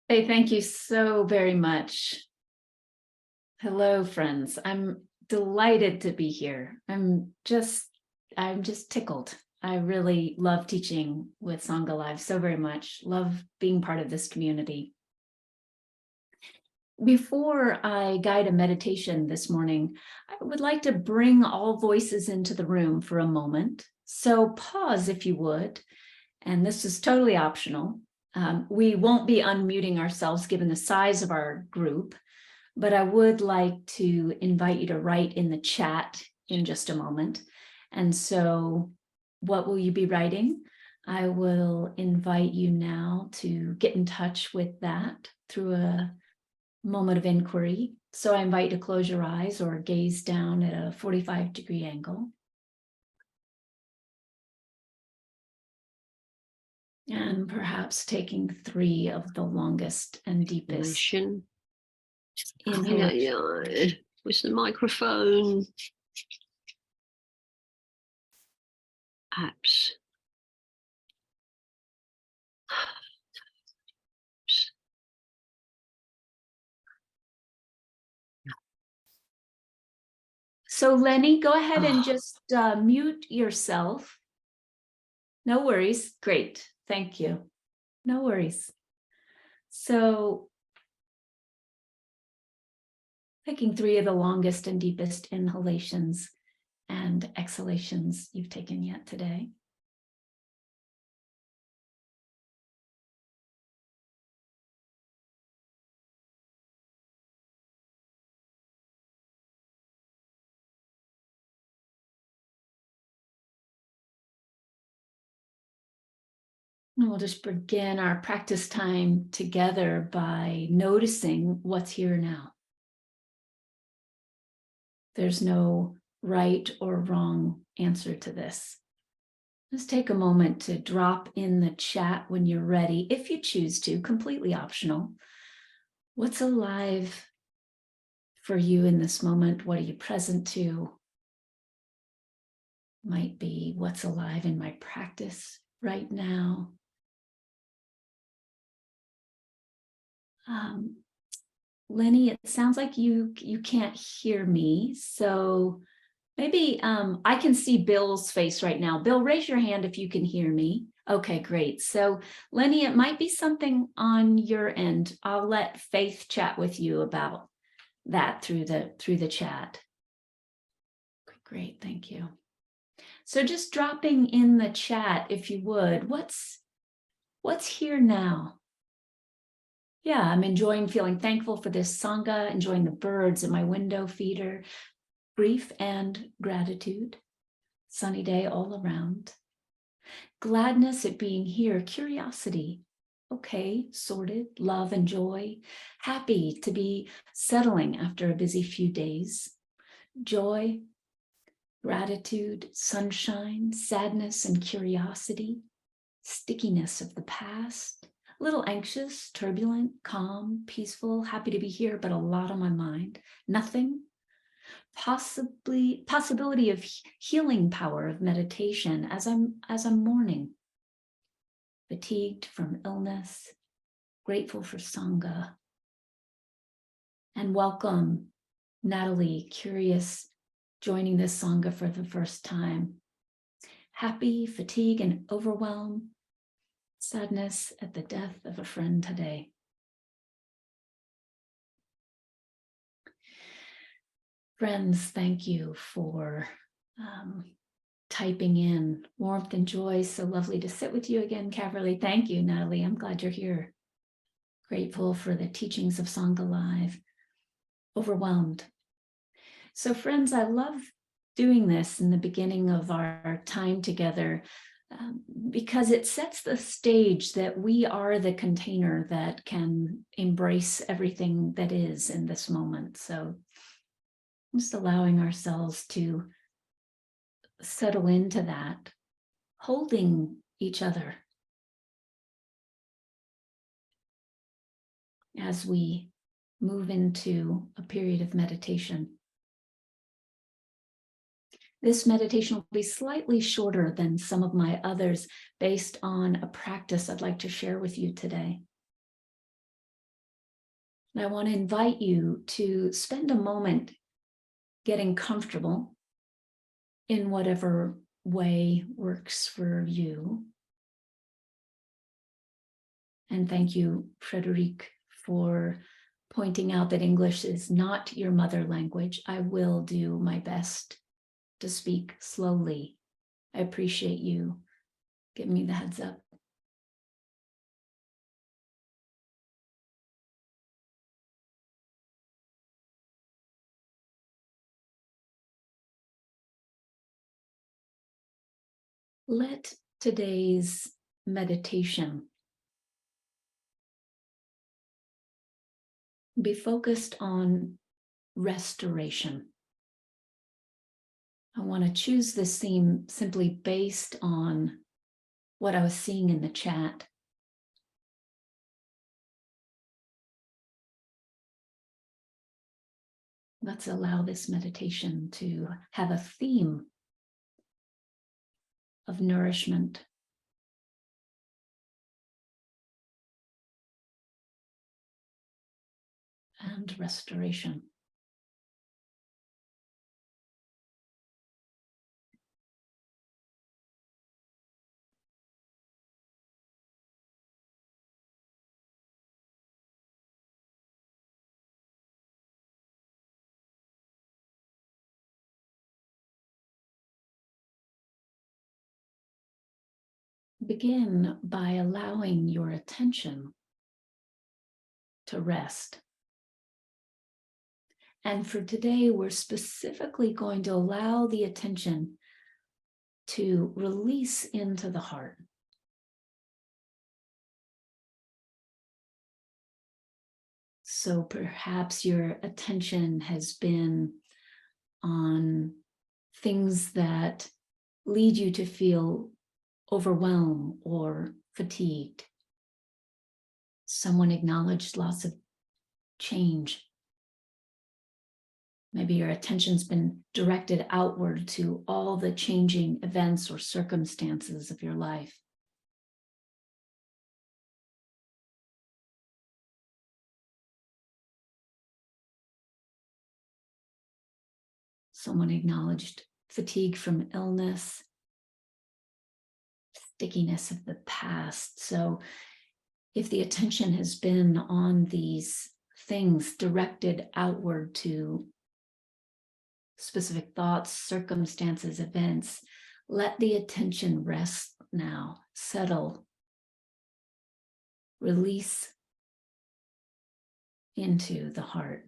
Hey, thank you so very much. Hello, friends. I'm delighted to be here. I'm just tickled. I really love teaching with Sangha Live so very much. Love being part of this community. Before I guide a meditation this morning, I would like to bring all voices into the room for a moment. So pause if you would, and this is totally optional. We won't be unmuting ourselves given the size of our group, but I would like to invite you to write in the chat in just a moment. And so what will you be writing? I will invite you now to get in touch with that through a moment of inquiry. So I invite you to close your eyes or gaze down at a 45-degree angle. And perhaps taking 3 of the longest and deepest inhalations. Where's the microphone? Apps. So Lenny, go ahead and just mute yourself. No worries. Great. Thank you. No worries. So taking 3 of the longest and deepest inhalations and exhalations you've taken yet today. And we'll just begin our practice time together by noticing what's here now. There's no right or wrong answer to this. Just take a moment to drop in the chat when you're ready, if you choose to, completely optional. What's alive for you in this moment? What are you present to? Might be what's alive in my practice right now. Lenny, it sounds like you can't hear me, so maybe I can see Bill's face right now. Bill, raise your hand if you can hear me. Okay, great. So Lenny, it might be something on your end. I'll let Faith chat with you about that through the chat. Okay, great, thank you. So just dropping in the chat, if you would, what's here now? Yeah, I'm enjoying feeling thankful for this Sangha, enjoying the birds in my window feeder, grief and gratitude, sunny day all around. Gladness at being here, curiosity, okay, sorted, love and joy, happy to be settling after a busy few days, joy, gratitude, sunshine, sadness and curiosity, stickiness of the past, a little anxious, turbulent, calm, peaceful, happy to be here, but a lot on my mind, nothing, possibility of healing power of meditation as I'm mourning, fatigued from illness, grateful for Sangha. And welcome, Natalie, curious, joining this Sangha for the first time. Happy, fatigue, and overwhelm, sadness at the death of a friend today. Friends, thank you for typing in warmth and joy. So lovely to sit with you again, Caverly. Thank you, Natalie. I'm glad you're here. Grateful for the teachings of Sangha Live. Overwhelmed. So friends, I love doing this in the beginning of our time together because it sets the stage that we are the container that can embrace everything that is in this moment. So just allowing ourselves to settle into that, holding each other as we move into a period of meditation. This meditation will be slightly shorter than some of my others based on a practice I'd like to share with you today. And I want to invite you to spend a moment getting comfortable in whatever way works for you. And thank you, Frederic, for pointing out that English is not your mother language. I will do my best to speak slowly. I appreciate you giving me the heads up. Let today's meditation be focused on restoration. I want to choose this theme simply based on what I was seeing in the chat. Let's allow this meditation to have a theme of nourishment and restoration. Begin by allowing your attention to rest. And for today, we're specifically going to allow the attention to release into the heart. So perhaps your attention has been on things that lead you to feel overwhelmed or fatigued. Someone acknowledged lots of change. Maybe your attention's been directed outward to all the changing events or circumstances of your life. Someone acknowledged fatigue from illness, stickiness of the past. So if the attention has been on these things directed outward to specific thoughts, circumstances, events, let the attention rest now, settle, release into the heart.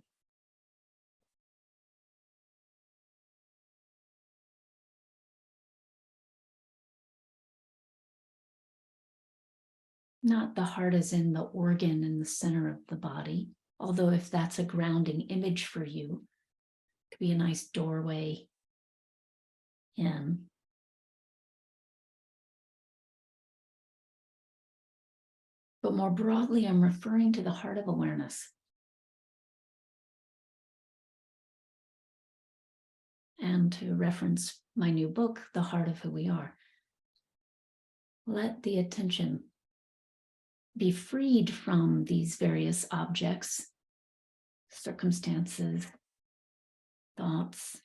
Not the heart as in the organ in the center of the body, although if that's a grounding image for you, it could be a nice doorway in. But more broadly, I'm referring to the heart of awareness. And to reference my new book, The Heart of Who We Are. Let the attention be freed from these various objects, circumstances, thoughts,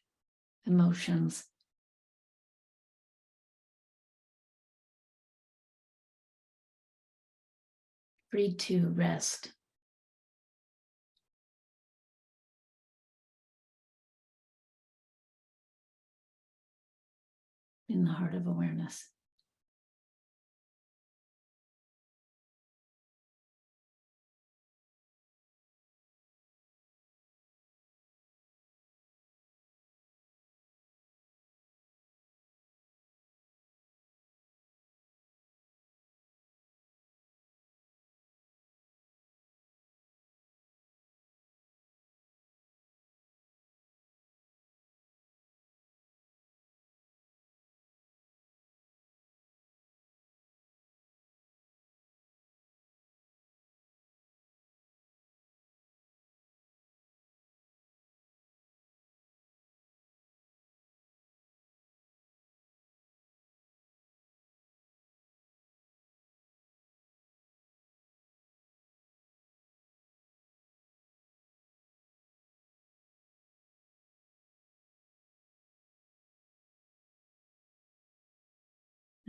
emotions. Freed to rest. In the heart of awareness.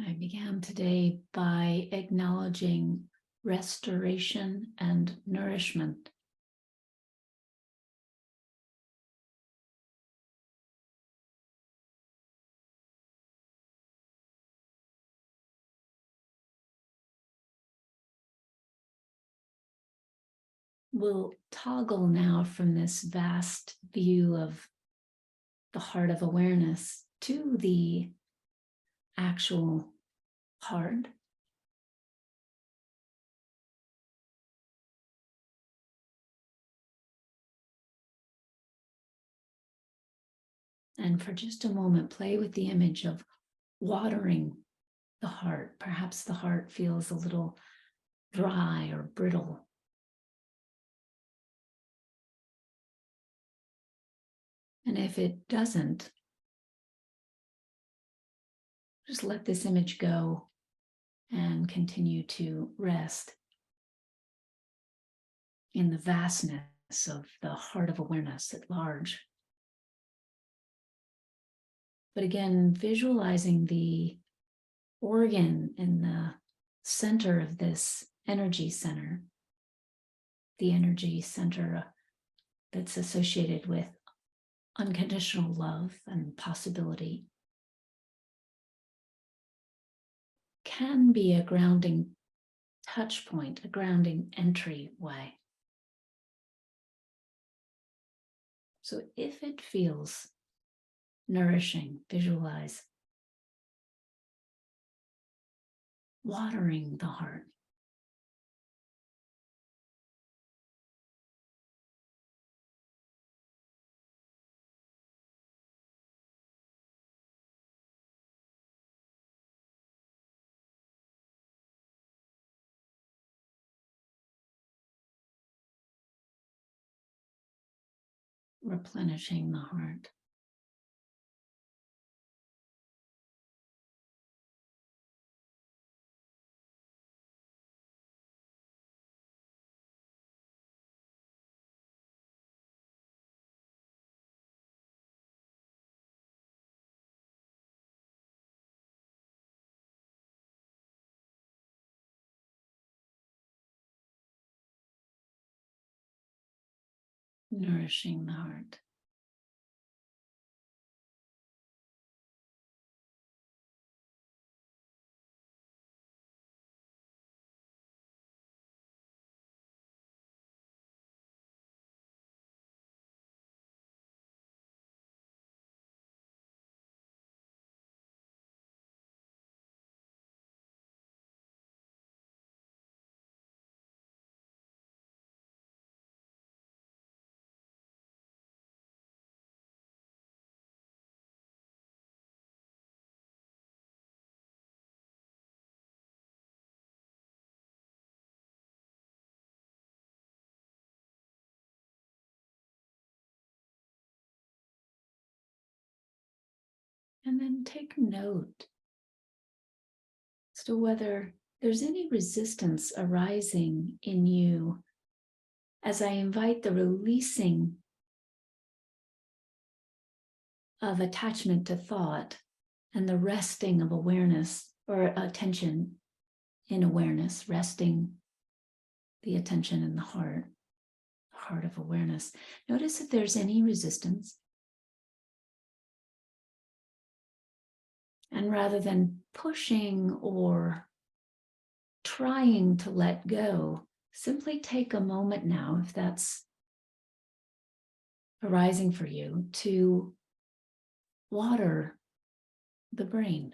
I began today by acknowledging restoration and nourishment. We'll toggle now from this vast view of the heart of awareness to the actual heart. And for just a moment, play with the image of watering the heart. Perhaps the heart feels a little dry or brittle. And if it doesn't, just let this image go and continue to rest in the vastness of the heart of awareness at large. But again, visualizing the organ in the center of this energy center, the energy center that's associated with unconditional love and possibility, can be a grounding touch point, a grounding entryway. So if it feels nourishing, visualize watering the heart. Replenishing the heart. Nourishing the heart. And then take note as to whether there's any resistance arising in you as I invite the releasing of attachment to thought and the resting of awareness or attention in awareness, resting the attention in the heart of awareness. Notice if there's any resistance. And rather than pushing or trying to let go, simply take a moment now, if that's arising for you, to water the brain.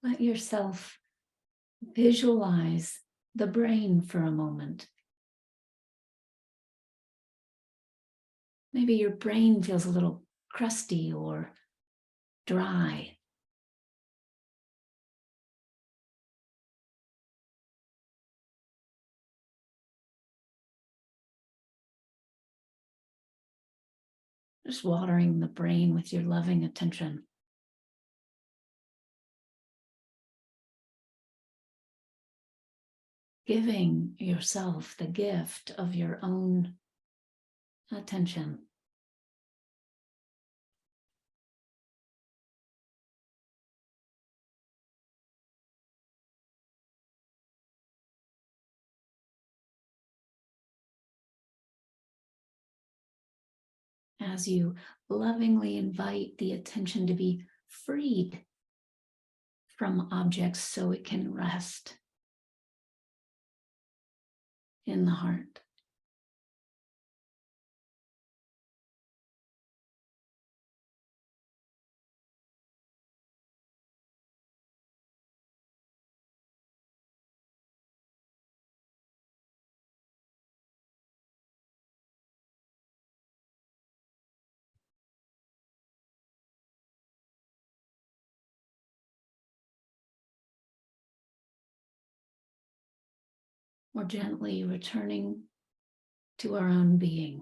Let yourself visualize the brain for a moment. Maybe your brain feels a little crusty or dry. Just watering the brain with your loving attention. Giving yourself the gift of your own attention. as you lovingly invite the attention to be freed from objects so it can rest in the heart. Or gently returning to our own being.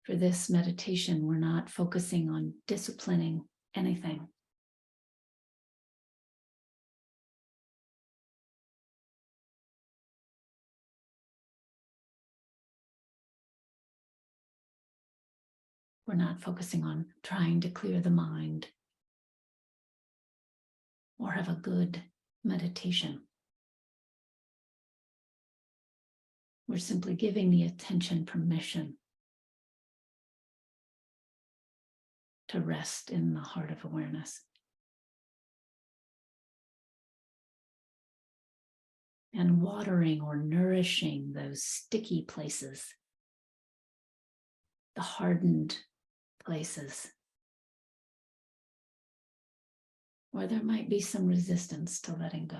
For this meditation, we're not focusing on disciplining anything. We're not focusing on trying to clear the mind or have a good meditation. We're simply giving the attention permission to rest in the heart of awareness. And watering or nourishing those sticky places, the hardened places, where there might be some resistance to letting go.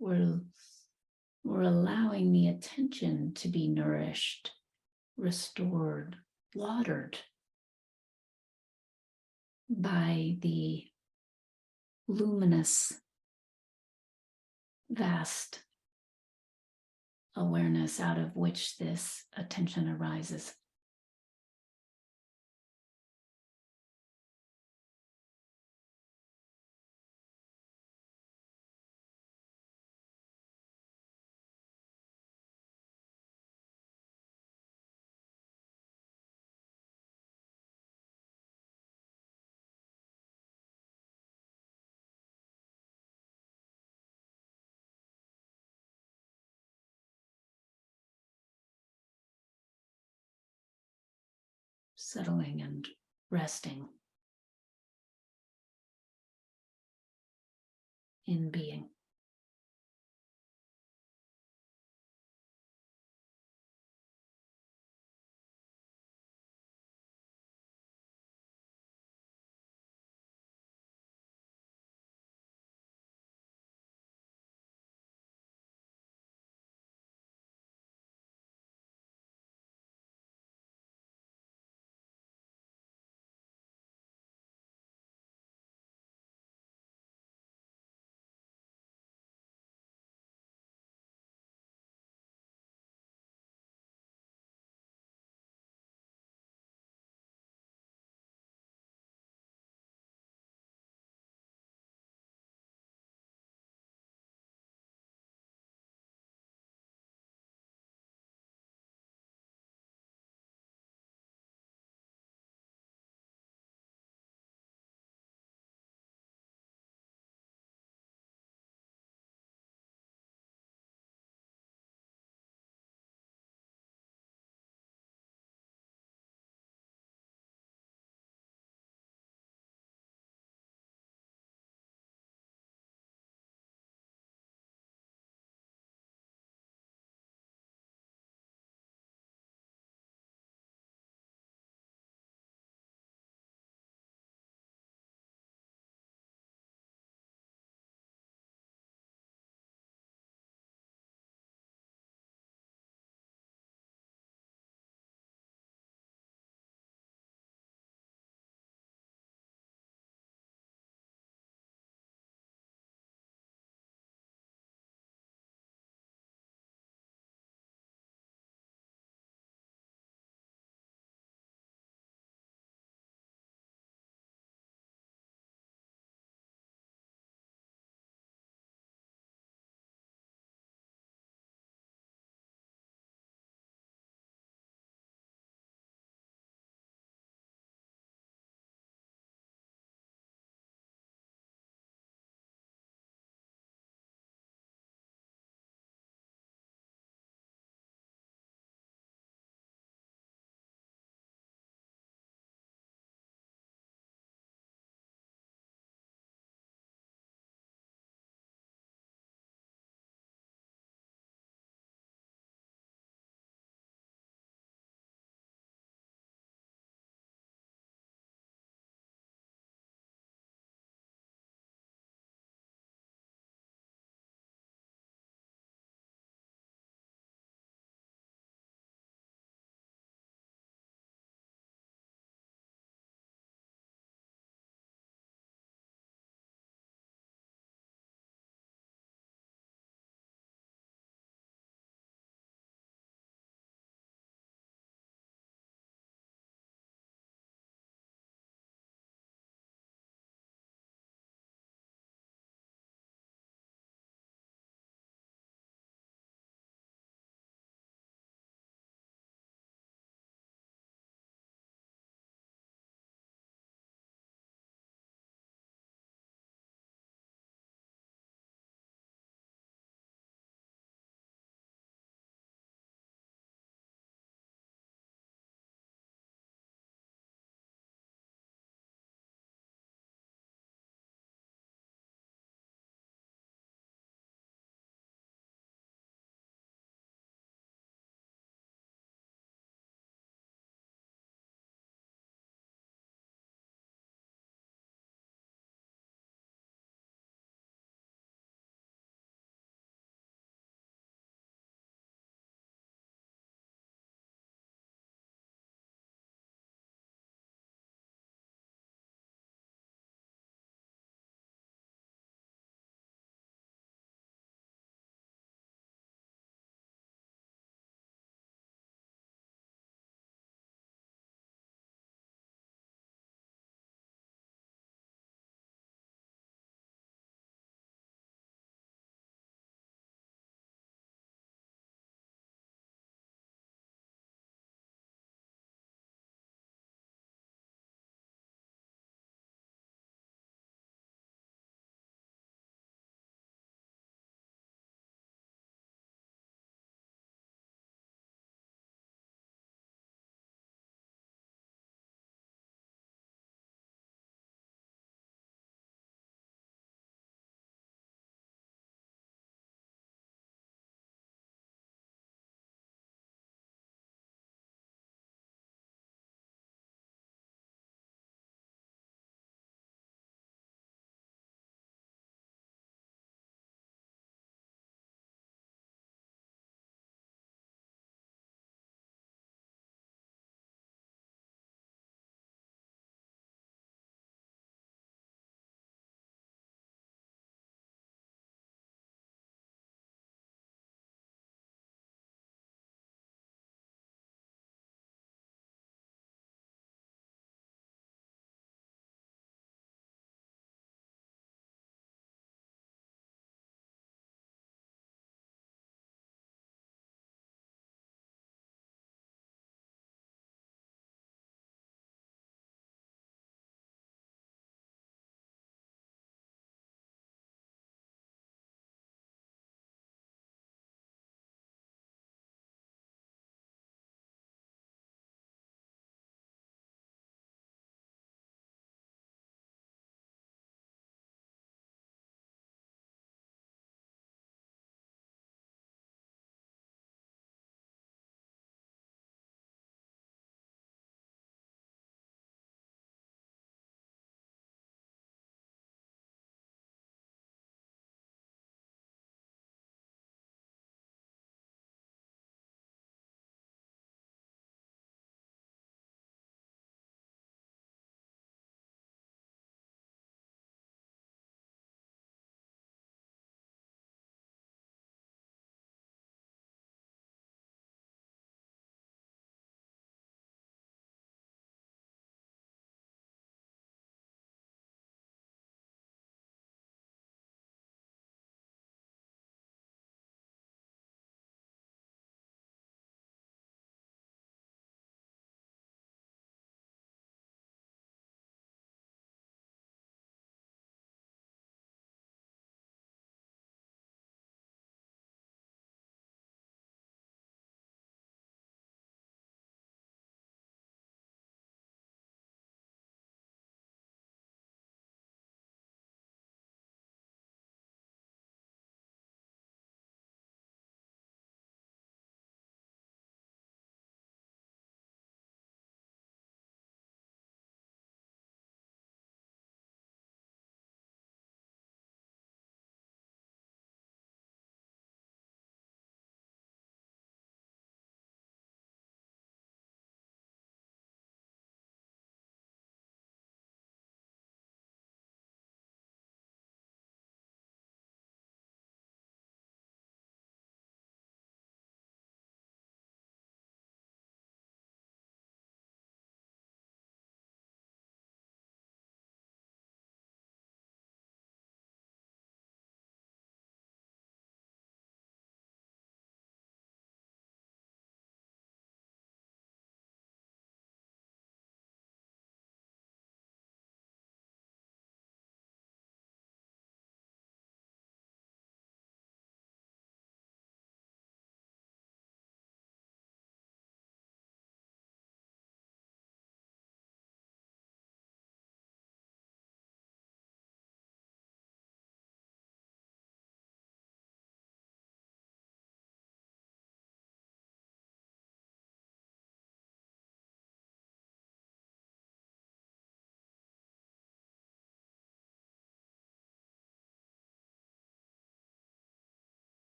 We're allowing the attention to be nourished, restored, watered by the luminous, vast awareness out of which this attention arises. Settling and resting in being.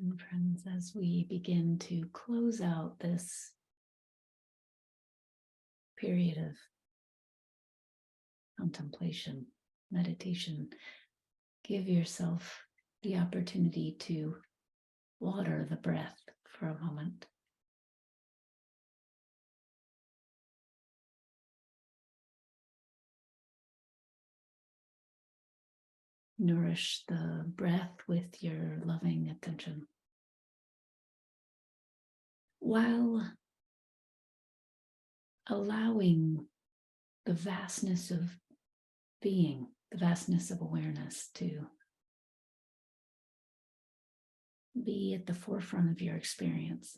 And friends, as we begin to close out this period of contemplation, meditation, give yourself the opportunity to water the breath for a moment. Nourish the breath with your loving attention, while allowing the vastness of being, the vastness of awareness to be at the forefront of your experience.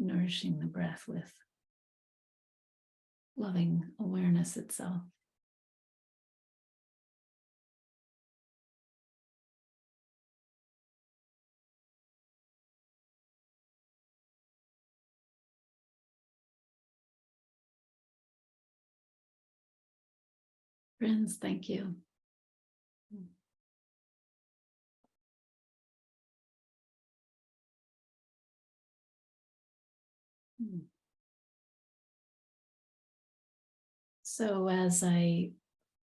Nourishing the breath with loving awareness itself. Friends, thank you. So, as I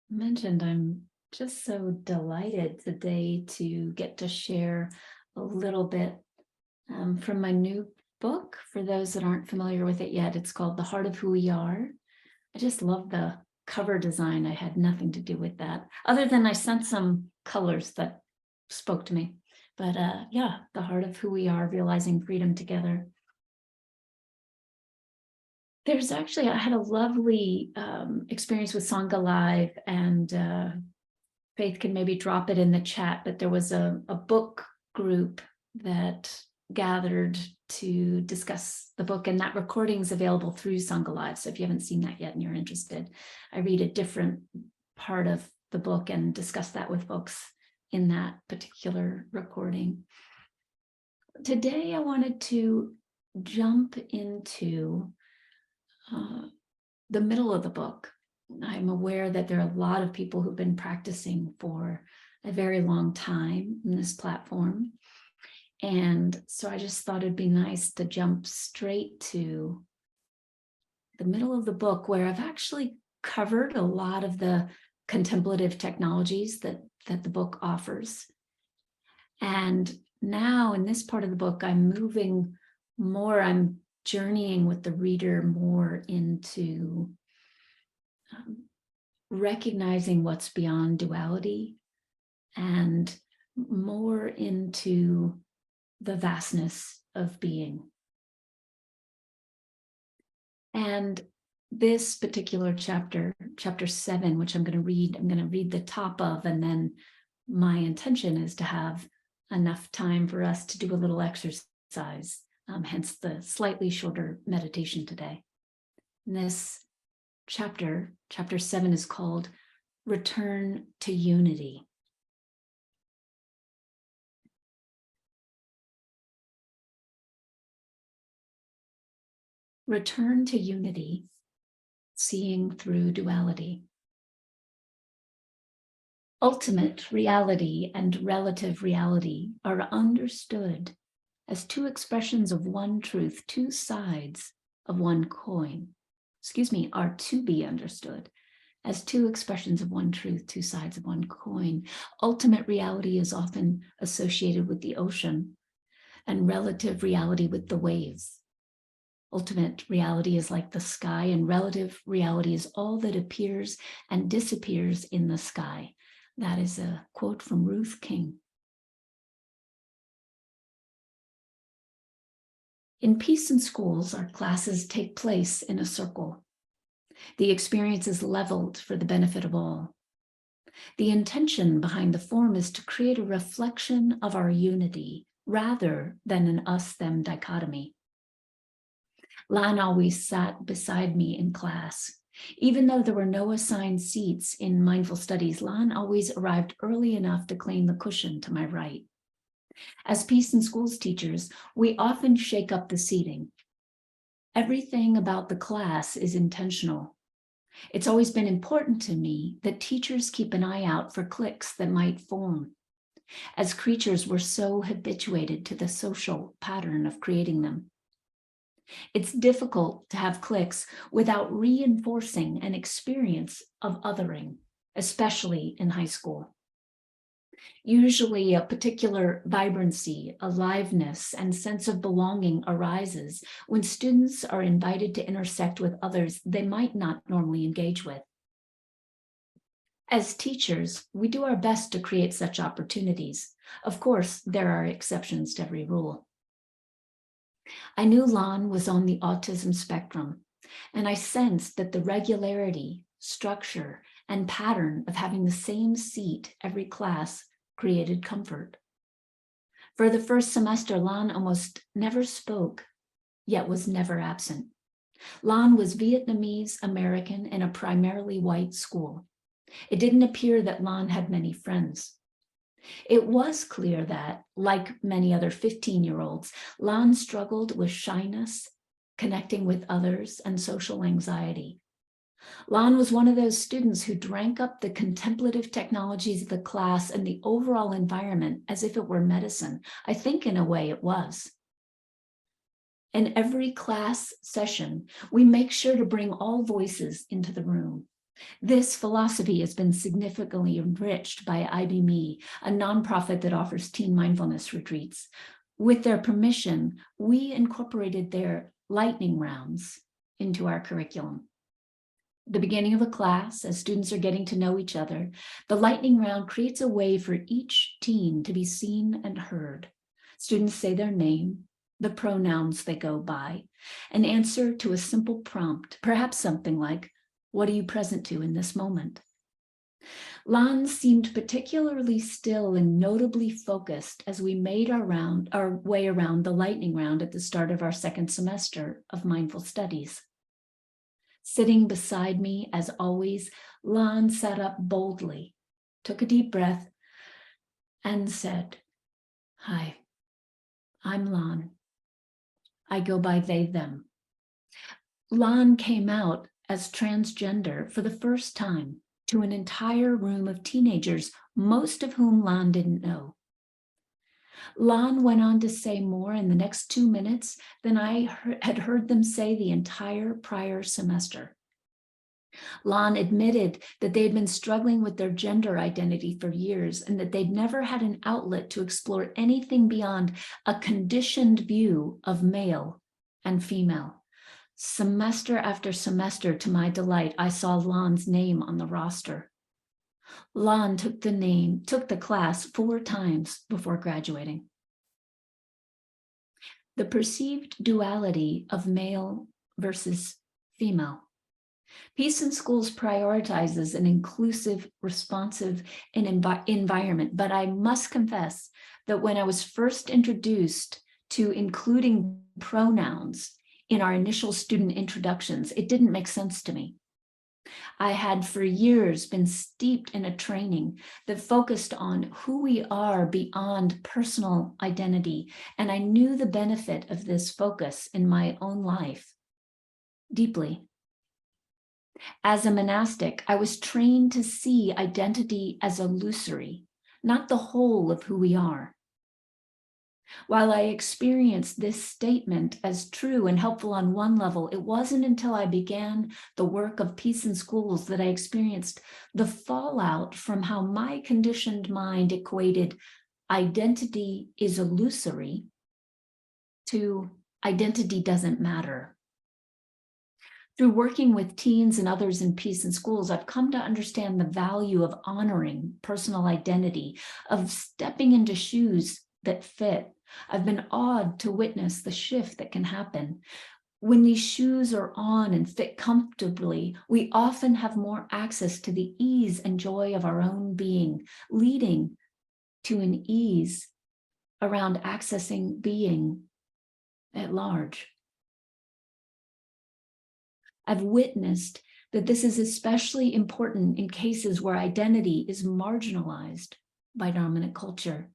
mentioned, I'm just so delighted today to get to share a little bit from my new book. For those that aren't familiar with it yet, it's called The Heart of Who We Are. I just love the cover design. I had nothing to do with that, other than I sent some colors that spoke to me. But yeah, The Heart of Who We Are, Realizing Freedom Together. There's actually, I had a lovely experience with Sangha Live, and Faith can maybe drop it in the chat, but there was a book group that gathered to discuss the book, and that recording is available through Sangha Live. So if you haven't seen that yet and you're interested, I read a different part of the book and discuss that with folks in that particular recording. Today, I wanted to jump into the middle of the book. I'm aware that there are a lot of people who've been practicing for a very long time in this platform. And so I just thought it'd be nice to jump straight to the middle of the book, where I've actually covered a lot of the contemplative technologies that the book offers. And now in this part of the book, I'm moving more, I'm journeying with the reader more into recognizing what's beyond duality and more into the vastness of being. And this particular chapter, chapter 7, which I'm going to read the top of, and then my intention is to have enough time for us to do a little exercise, hence the slightly shorter meditation today. And this chapter 7, is called Return to Unity. Return to unity, seeing through duality. Ultimate reality and relative reality are understood as two expressions of one truth, two sides of one coin. Are to be understood as two expressions of one truth, two sides of one coin. Ultimate reality is often associated with the ocean, and relative reality with the waves. Ultimate reality is like the sky, and relative reality is all that appears and disappears in the sky. That is a quote from Ruth King. In Peace in Schools, our classes take place in a circle. The experience is leveled for the benefit of all. The intention behind the form is to create a reflection of our unity rather than an us-them dichotomy. Lan always sat beside me in class. Even though there were no assigned seats in mindful studies, Lan always arrived early enough to claim the cushion to my right. As Peace in Schools teachers, we often shake up the seating. Everything about the class is intentional. It's always been important to me that teachers keep an eye out for cliques that might form. As creatures, we're so habituated to the social pattern of creating them. It's difficult to have cliques without reinforcing an experience of othering, especially in high school. Usually a particular vibrancy, aliveness, and sense of belonging arises when students are invited to intersect with others they might not normally engage with. As teachers, we do our best to create such opportunities. Of course, there are exceptions to every rule. I knew Lan was on the autism spectrum, and I sensed that the regularity, structure, and pattern of having the same seat every class created comfort. For the first semester, Lan almost never spoke, yet was never absent. Lan was Vietnamese American in a primarily white school. It didn't appear that Lan had many friends. It was clear that, like many other 15-year-olds, Lan struggled with shyness, connecting with others, and social anxiety. Lan was one of those students who drank up the contemplative technologies of the class and the overall environment as if it were medicine. I think in a way it was. In every class session, we make sure to bring all voices into the room. This philosophy has been significantly enriched by IBME, a nonprofit that offers teen mindfulness retreats. With their permission, we incorporated their lightning rounds into our curriculum. The beginning of a class, as students are getting to know each other, the lightning round creates a way for each teen to be seen and heard. Students say their name, the pronouns they go by, and answer to a simple prompt, perhaps something like, "What are you present to in this moment?" Lan seemed particularly still and notably focused as we made our way around the lightning round at the start of our second semester of mindful studies. Sitting beside me, as always, Lan sat up boldly, took a deep breath, and said, "Hi, I'm Lan. I go by they, them." Lan came out as transgender for the first time to an entire room of teenagers, most of whom Lan didn't know. Lan went on to say more in the next 2 minutes than I had heard them say the entire prior semester. Lan admitted that they had been struggling with their gender identity for years and that they'd never had an outlet to explore anything beyond a conditioned view of male and female. Semester after semester, to my delight, I saw Lan's name on the roster. Lan took the class 4 times before graduating. The perceived duality of male versus female. Peace in Schools prioritizes an inclusive, responsive, environment, but I must confess that when I was first introduced to including pronouns in our initial student introductions, it didn't make sense to me. I had for years been steeped in a training that focused on who we are beyond personal identity, and I knew the benefit of this focus in my own life deeply. As a monastic, I was trained to see identity as illusory, not the whole of who we are. While I experienced this statement as true and helpful on one level, it wasn't until I began the work of Peace in Schools that I experienced the fallout from how my conditioned mind equated identity is illusory to identity doesn't matter. Through working with teens and others in Peace in Schools, I've come to understand the value of honoring personal identity, of stepping into shoes that fit. I've been awed to witness the shift that can happen. When these shoes are on and fit comfortably, we often have more access to the ease and joy of our own being, leading to an ease around accessing being at large. I've witnessed that this is especially important in cases where identity is marginalized by dominant culture.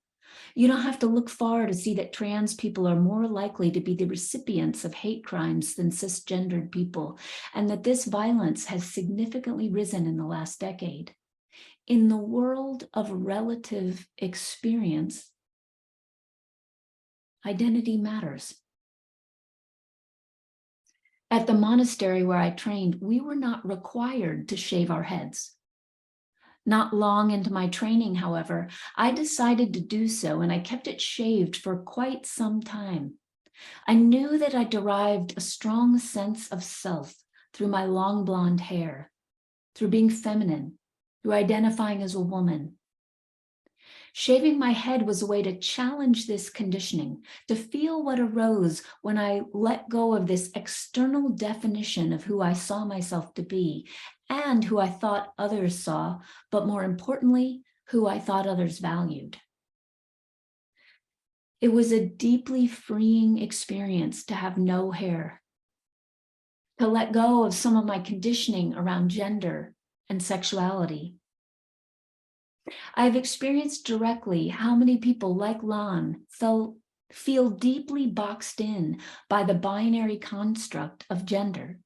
You don't have to look far to see that trans people are more likely to be the recipients of hate crimes than cisgendered people, and that this violence has significantly risen in the last decade. In the world of relative experience, identity matters. At the monastery where I trained, we were not required to shave our heads. Not long into my training, however, I decided to do so, and I kept it shaved for quite some time. I knew that I derived a strong sense of self through my long blonde hair, through being feminine, through identifying as a woman. Shaving my head was a way to challenge this conditioning, to feel what arose when I let go of this external definition of who I saw myself to be and who I thought others saw, but more importantly, who I thought others valued. It was a deeply freeing experience to have no hair, to let go of some of my conditioning around gender and sexuality. I've experienced directly how many people like Lan feel deeply boxed in by the binary construct of gender.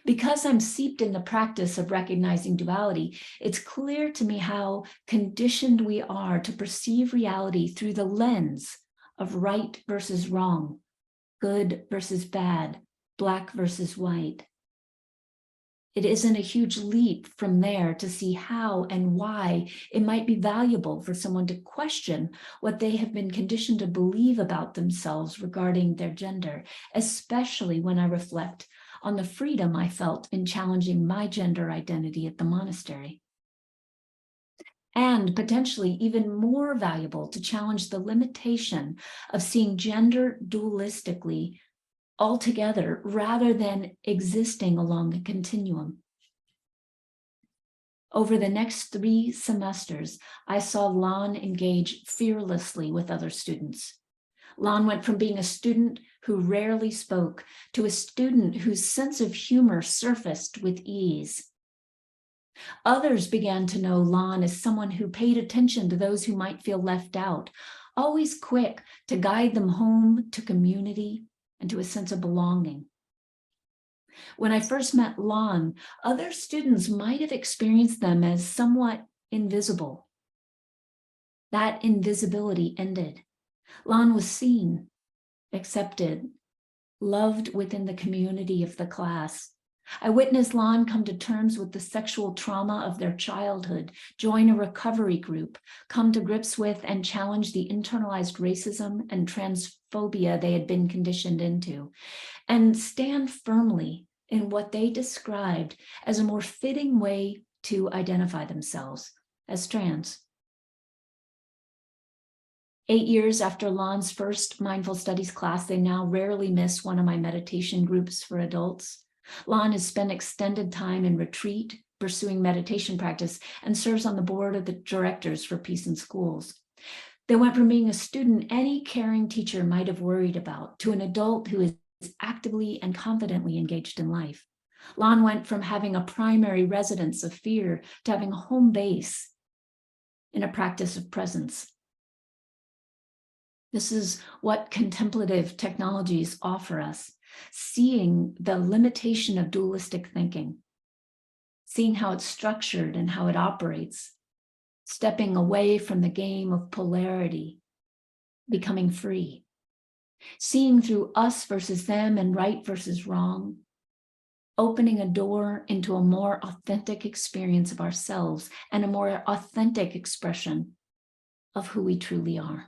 Because I'm steeped in the practice of recognizing duality, it's clear to me how conditioned we are to perceive reality through the lens of right versus wrong, good versus bad, black versus white. It isn't a huge leap from there to see how and why it might be valuable for someone to question what they have been conditioned to believe about themselves regarding their gender, especially when I reflect on the freedom I felt in challenging my gender identity at the monastery. And potentially even more valuable to challenge the limitation of seeing gender dualistically altogether rather than existing along a continuum. Over the next 3 semesters, I saw Lan engage fearlessly with other students. Lan went from being a student who rarely spoke to a student whose sense of humor surfaced with ease. Others began to know Lan as someone who paid attention to those who might feel left out, always quick to guide them home to community and to a sense of belonging. When I first met Lan, other students might have experienced them as somewhat invisible. That invisibility ended. Lan was seen, accepted, loved within the community of the class. I witnessed Lan come to terms with the sexual trauma of their childhood, join a recovery group, come to grips with and challenge the internalized racism and transphobia they had been conditioned into, and stand firmly in what they described as a more fitting way to identify themselves as trans. 8 years after Lan's first mindful studies class, they now rarely miss one of my meditation groups for adults. Lan has spent extended time in retreat, pursuing meditation practice, and serves on the board of the directors for Peace in Schools. They went from being a student any caring teacher might have worried about to an adult who is actively and confidently engaged in life. Lan went from having a primary residence of fear to having a home base in a practice of presence. This is what contemplative technologies offer us, seeing the limitation of dualistic thinking, seeing how it's structured and how it operates, stepping away from the game of polarity, becoming free, seeing through us versus them and right versus wrong, opening a door into a more authentic experience of ourselves and a more authentic expression of who we truly are.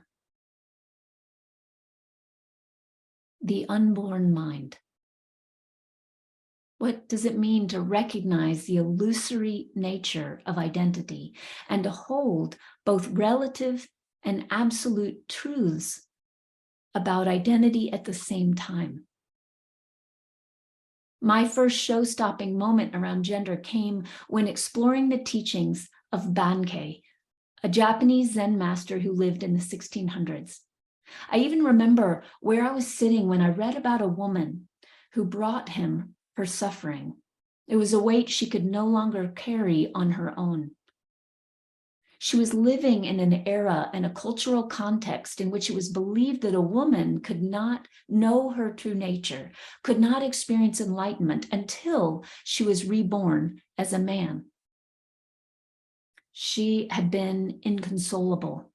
The unborn mind. What does it mean to recognize the illusory nature of identity and to hold both relative and absolute truths about identity at the same time? My first show-stopping moment around gender came when exploring the teachings of Bankei, a Japanese Zen master who lived in the 1600s. I even remember where I was sitting when I read about a woman who brought him her suffering. It was a weight she could no longer carry on her own. She was living in an era and a cultural context in which it was believed that a woman could not know her true nature, could not experience enlightenment until she was reborn as a man. She had been inconsolable.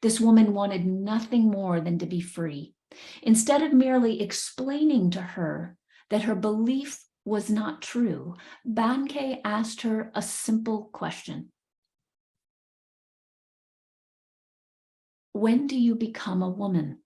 This woman wanted nothing more than to be free. Instead of merely explaining to her that her belief was not true, Bankei asked her a simple question. When do you become a woman?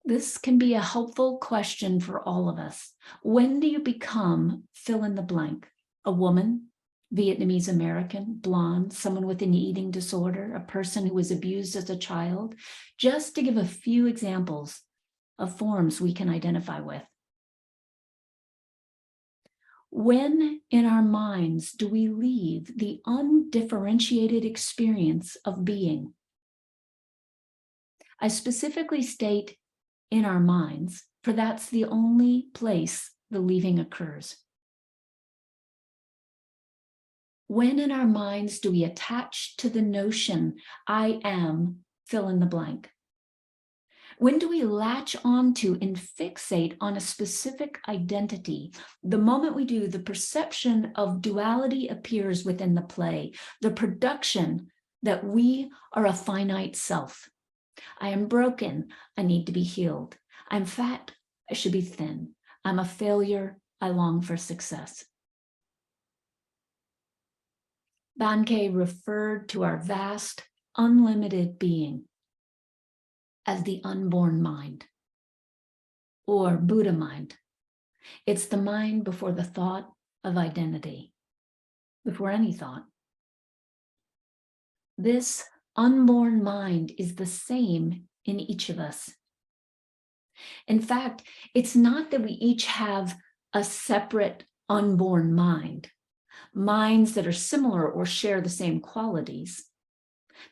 This can be a helpful question for all of us. When do you become fill in the blank? A woman, Vietnamese American, blonde, someone with an eating disorder, a person who was abused as a child, just to give a few examples of forms we can identify with. When in our minds do we leave the undifferentiated experience of being? I specifically state in our minds, for that's the only place the leaving occurs. When in our minds do we attach to the notion, I am, fill in the blank? When do we latch onto and fixate on a specific identity? The moment we do, the perception of duality appears within the play, the production that we are a finite self. I am broken, I need to be healed. I'm fat, I should be thin. I'm a failure, I long for success. Bankei referred to our vast, unlimited being as the unborn mind, or Buddha mind. It's the mind before the thought of identity, before any thought. This unborn mind is the same in each of us. In fact, it's not that we each have a separate unborn mind, minds that are similar or share the same qualities.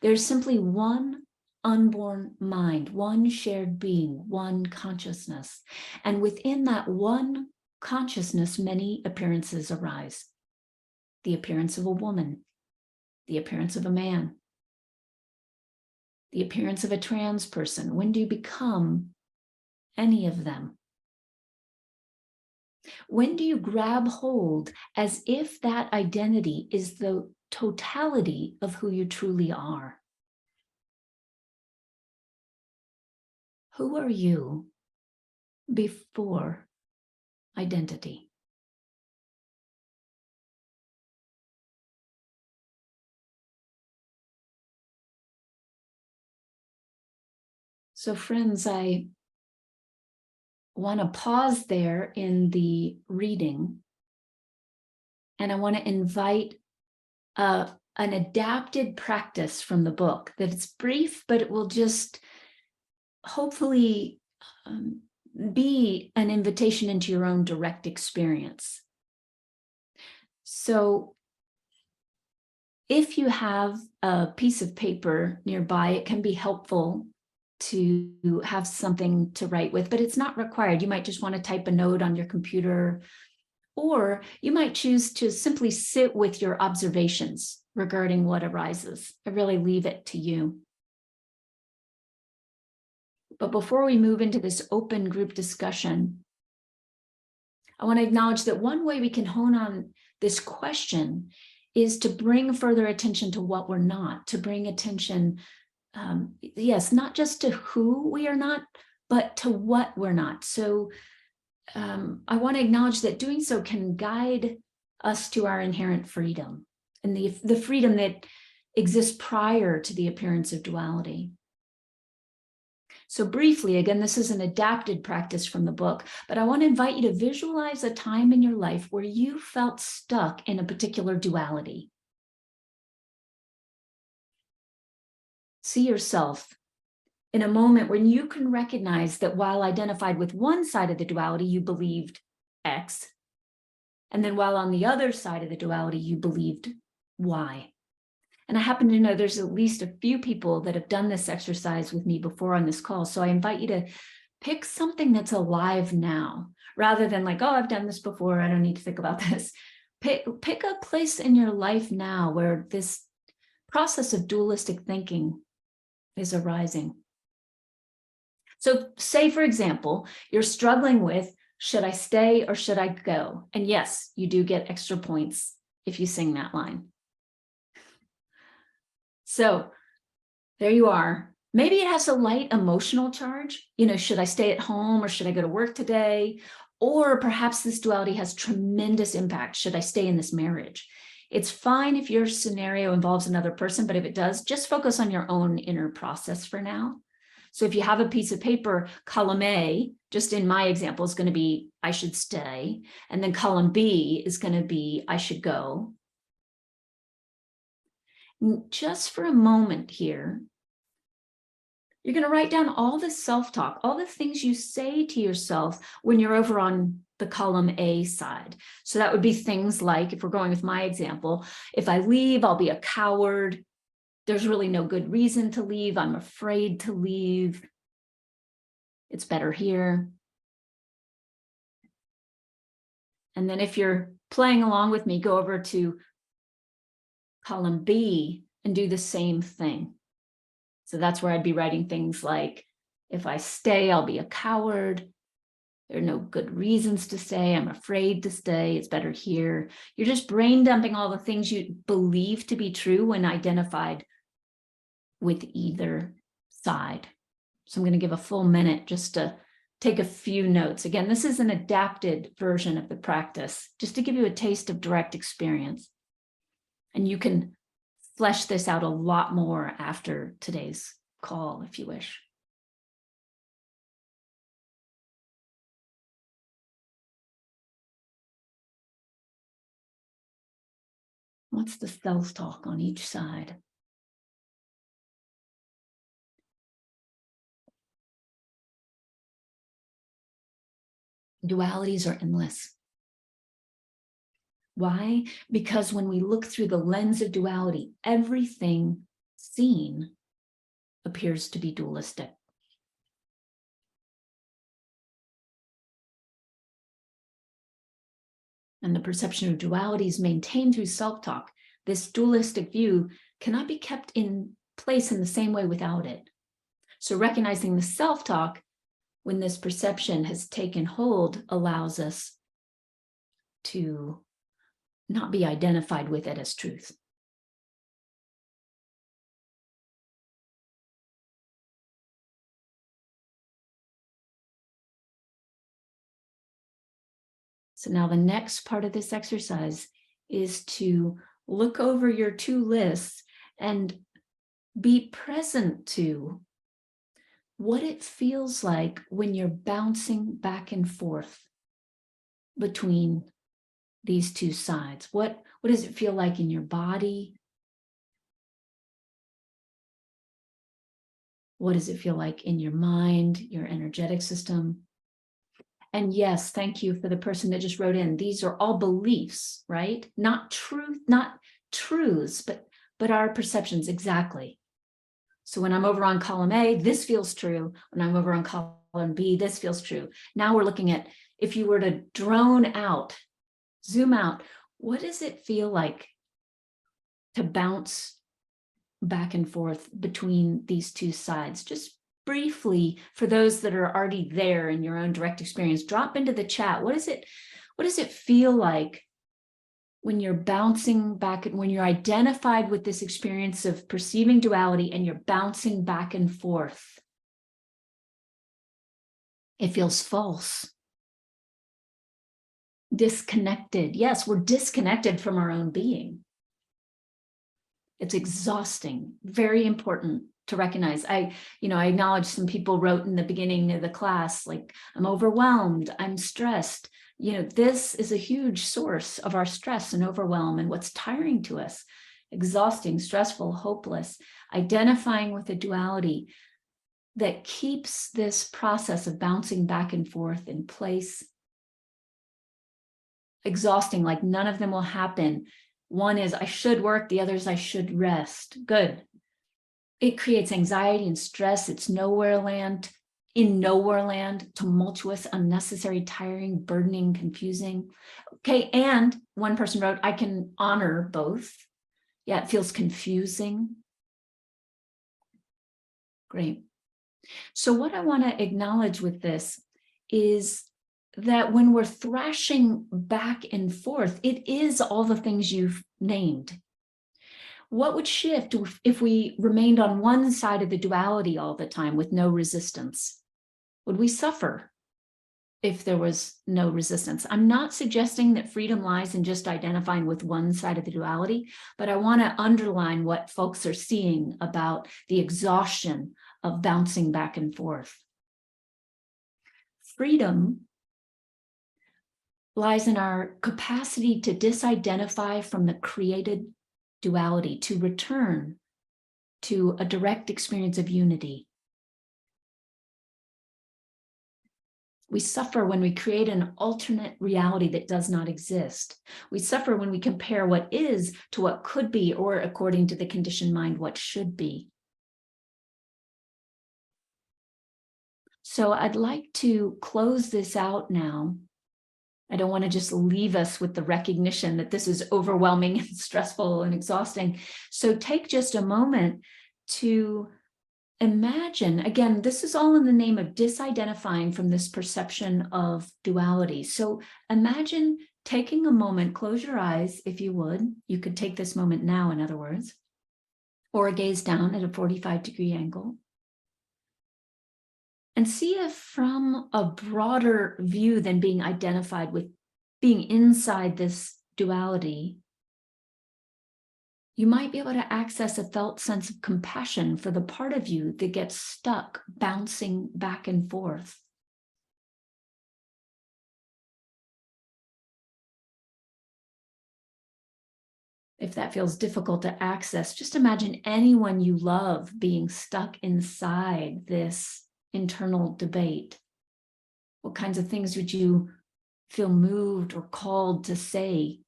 There's simply one unborn mind, one shared being, one consciousness. And within that one consciousness, many appearances arise. The appearance of a woman, the appearance of a man, the appearance of a trans person. When do you become any of them? When do you grab hold as if that identity is the totality of who you truly are? Who are you before identity? So friends, I want to pause there in the reading, and I want to invite an adapted practice from the book that it's brief, but it will just hopefully be an invitation into your own direct experience. So if you have a piece of paper nearby, it can be helpful to have something to write with, but it's not required. You might just want to type a note on your computer, or you might choose to simply sit with your observations regarding what arises. I really leave it to you. But before we move into this open group discussion, I want to acknowledge that one way we can hone on this question is to bring further attention to what we're not, to bring attention, yes, not just to who we are not, but to what we're not. So I want to acknowledge that doing so can guide us to our inherent freedom and the freedom that exists prior to the appearance of duality. So briefly, again, this is an adapted practice from the book, but I want to invite you to visualize a time in your life where you felt stuck in a particular duality. See yourself in a moment when you can recognize that while identified with one side of the duality, you believed X, and then while on the other side of the duality, you believed Y. And I happen to know there's at least a few people that have done this exercise with me before on this call. So I invite you to pick something that's alive now, rather than like, oh, I've done this before, I don't need to think about this. Pick a place in your life now where this process of dualistic thinking is arising. So say, for example, you're struggling with, should I stay or should I go? And yes, you do get extra points if you sing that line. So there you are. Maybe it has a light emotional charge. Should I stay at home or should I go to work today? Or perhaps this duality has tremendous impact. Should I stay in this marriage? It's fine if your scenario involves another person, but if it does, just focus on your own inner process for now. So if you have a piece of paper, column A, just in my example, is going to be, I should stay. And then column B is going to be, I should go. Just for a moment here, you're going to write down all the self-talk, all the things you say to yourself when you're over on the column A side. So that would be things like, if we're going with my example, if I leave, I'll be a coward. There's really no good reason to leave. I'm afraid to leave. It's better here. And then if you're playing along with me, go over to column B and do the same thing. So that's where I'd be writing things like, if I stay, I'll be a coward. There are no good reasons to stay. I'm afraid to stay. It's better here. You're just brain dumping all the things you believe to be true when identified with either side. So I'm going to give a full minute just to take a few notes. Again, this is an adapted version of the practice, just to give you a taste of direct experience. And you can flesh this out a lot more after today's call, if you wish. What's the self-talk on each side? Dualities are endless. Why? Because when we look through the lens of duality, everything seen appears to be dualistic. And the perception of duality is maintained through self-talk. This dualistic view cannot be kept in place in the same way without it. So recognizing the self-talk, when this perception has taken hold, allows us to not be identified with it as truth. So now the next part of this exercise is to look over your two lists and be present to what it feels like when you're bouncing back and forth between these two sides. What does it feel like in your body? What does it feel like in your mind, your energetic system? And yes, thank you for the person that just wrote in. These are all beliefs, right? Not truth, not truths, but our perceptions, exactly. So when I'm over on column A, this feels true. When I'm over on column B, this feels true. Now we're looking at, if you were to drone out, zoom out, what does it feel like to bounce back and forth between these two sides? Just briefly, for those that are already there in your own direct experience, drop into the chat. What does it feel like when you're bouncing back, and when you're identified with this experience of perceiving duality and you're bouncing back and forth? It feels false. Disconnected. Yes, we're disconnected from our own being. It's exhausting. Very important to recognize. I acknowledge some people wrote in the beginning of the class, like, I'm overwhelmed, I'm stressed. This is a huge source of our stress and overwhelm and what's tiring to us, exhausting, stressful, hopeless. Identifying with a duality that keeps this process of bouncing back and forth in place. Exhausting, like none of them will happen. One is I should work, the other is I should rest. Good. It creates anxiety and stress. It's nowhere land. in nowhere land, tumultuous, unnecessary, tiring, burdening, confusing. Okay, and one person wrote, I can honor both. Yeah, it feels confusing. Great. So what I want to acknowledge with this is that when we're thrashing back and forth, it is all the things you've named. What would shift if we remained on one side of the duality all the time with no resistance? Would we suffer if there was no resistance? I'm not suggesting that freedom lies in just identifying with one side of the duality, but I want to underline what folks are seeing about the exhaustion of bouncing back and forth. Freedom lies in our capacity to disidentify from the created duality, to return to a direct experience of unity. We suffer when we create an alternate reality that does not exist. We suffer when we compare what is to what could be, or according to the conditioned mind, what should be. So I'd like to close this out now. I don't want to just leave us with the recognition that this is overwhelming and stressful and exhausting. So take just a moment to imagine, again, this is all in the name of disidentifying from this perception of duality. So imagine taking a moment, close your eyes if you would. You could take this moment now, in other words, or gaze down at a 45-degree angle. And see if from a broader view than being identified with being inside this duality, you might be able to access a felt sense of compassion for the part of you that gets stuck bouncing back and forth. If that feels difficult to access, just imagine anyone you love being stuck inside this internal debate. What kinds of things would you feel moved or called to say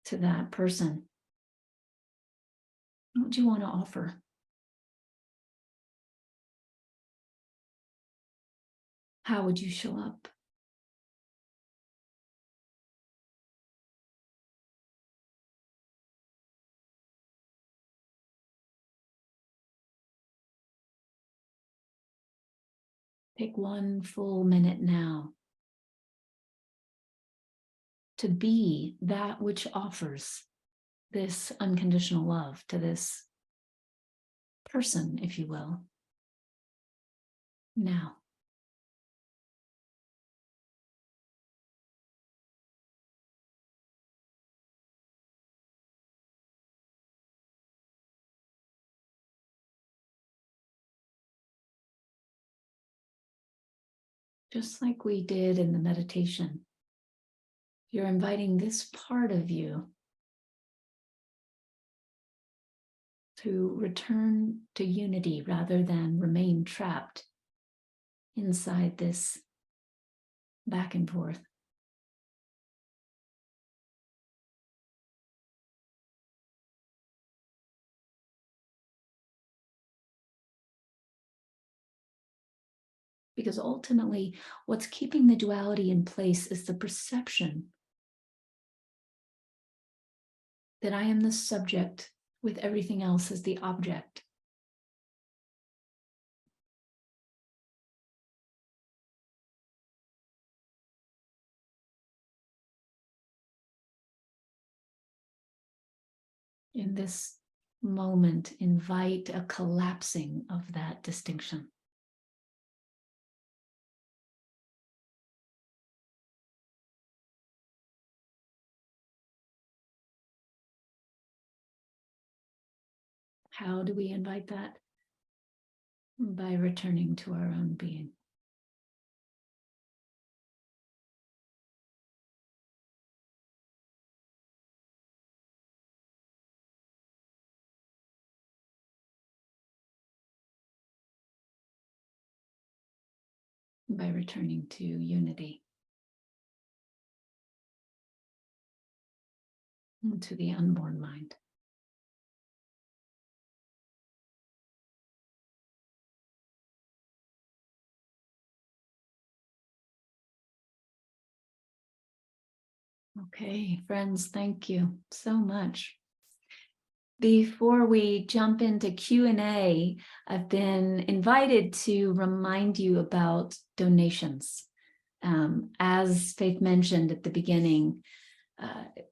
to that person? What would you want to offer? How would you show up? Take one full minute now to be that which offers this unconditional love to this person, if you will. Now. Just like we did in the meditation, you're inviting this part of you to return to unity rather than remain trapped inside this back and forth. Because ultimately, what's keeping the duality in place is the perception that I am the subject with everything else as the object. In this moment, invite a collapsing of that distinction. How do we invite that? By returning to our own being. By returning to unity. To the unborn mind. Okay, friends, thank you so much. Before we jump into Q&A, I've been invited to remind you about donations. As Faith mentioned at the beginning,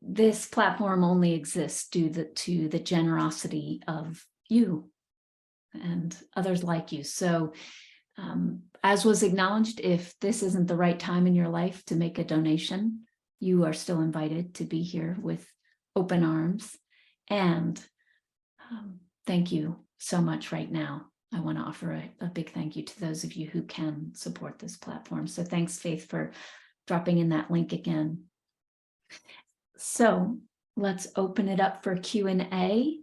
this platform only exists due to the generosity of you and others like you. So as was acknowledged, if this isn't the right time in your life to make a donation, you are still invited to be here with open arms. And thank you so much right now. I want to offer a big thank you to those of you who can support this platform. So thanks, Faith, for dropping in that link again. So let's open it up for Q&A.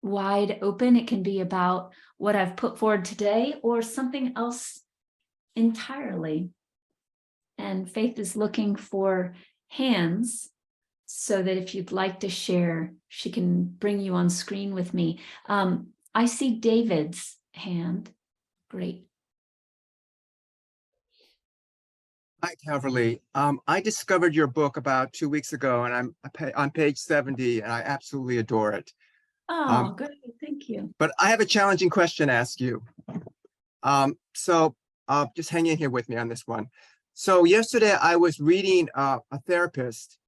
Wide open. It can be about what I've put forward today or something else entirely. And Faith is looking for hands so that if you'd like to share, she can bring you on screen with me. I see David's hand. Great. Hi, Caverly. I discovered your book about 2 weeks ago, and I'm on page 70, and I absolutely adore it. Oh, good. Thank you. But I have a challenging question to ask you. So just hang in here with me on this one. So yesterday I was reading a therapist,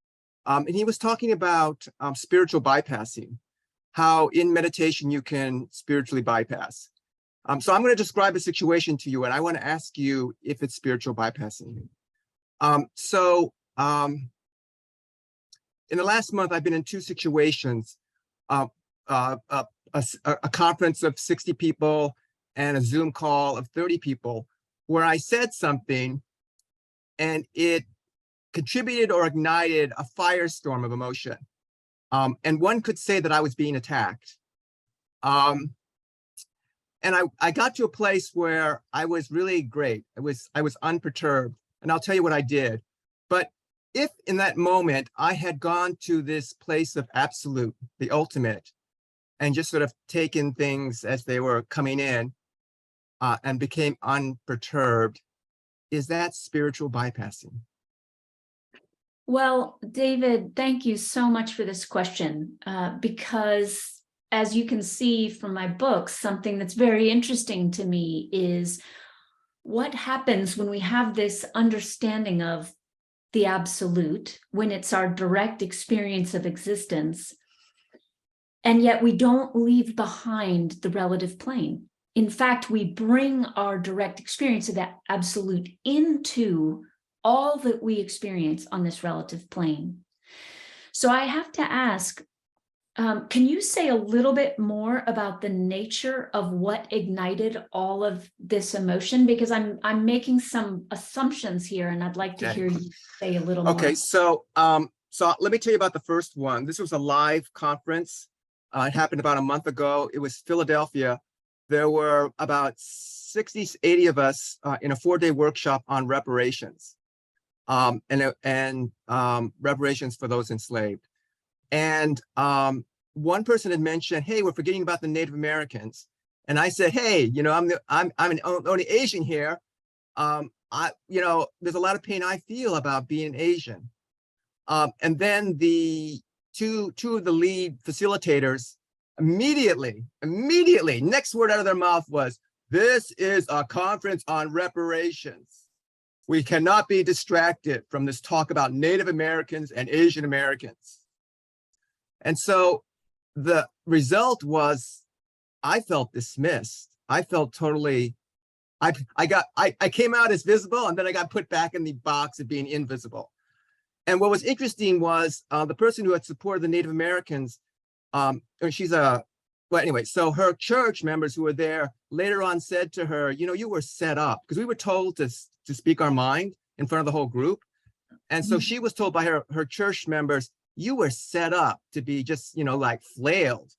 and he was talking about spiritual bypassing, how in meditation you can spiritually bypass. So I'm going to describe a situation to you, and I want to ask you if it's spiritual bypassing. In the last month, I've been in 2 situations, a conference of 60 people and a Zoom call of 30 people, where I said something and it contributed or ignited a firestorm of emotion. And one could say that I was being attacked. And I got to a place where I was really great. I was unperturbed, and I'll tell you what I did. But if in that moment I had gone to this place of absolute, the ultimate, and just sort of taken things as they were coming in and became unperturbed, is that spiritual bypassing? Well, David, thank you so much for this question, because as you can see from my books, something that's very interesting to me is what happens when we have this understanding of the absolute, when it's our direct experience of existence, and yet we don't leave behind the relative plane. In fact, we bring our direct experience of that absolute into all that we experience on this relative plane. So I have to ask, can you say a little bit more about the nature of what ignited all of this emotion? Because I'm making some assumptions here, and I'd like to hear you say a little more. Okay, so let me tell you about the first one. This was a live conference. It happened about a month ago. It was Philadelphia. There were about 60, 80 of us in a 4-day workshop on reparations, and reparations for those enslaved. And one person had mentioned, "Hey, we're forgetting about the Native Americans." And I said, "Hey, you know, I'm an only Asian here. There's a lot of pain I feel about being Asian." And then the two of the lead facilitators immediately, next word out of their mouth was, "This is a conference on reparations. We cannot be distracted from this talk about Native Americans and Asian Americans." And so the result was I felt dismissed. I felt totally, I came out as visible, and then I got put back in the box of being invisible. And what was interesting was the person who had supported the Native Americans, so her church members who were there later on said to her, "You know, you were set up," because we were told to speak our mind in front of the whole group. And so she was told by her church members, "You were set up to be just, like flailed."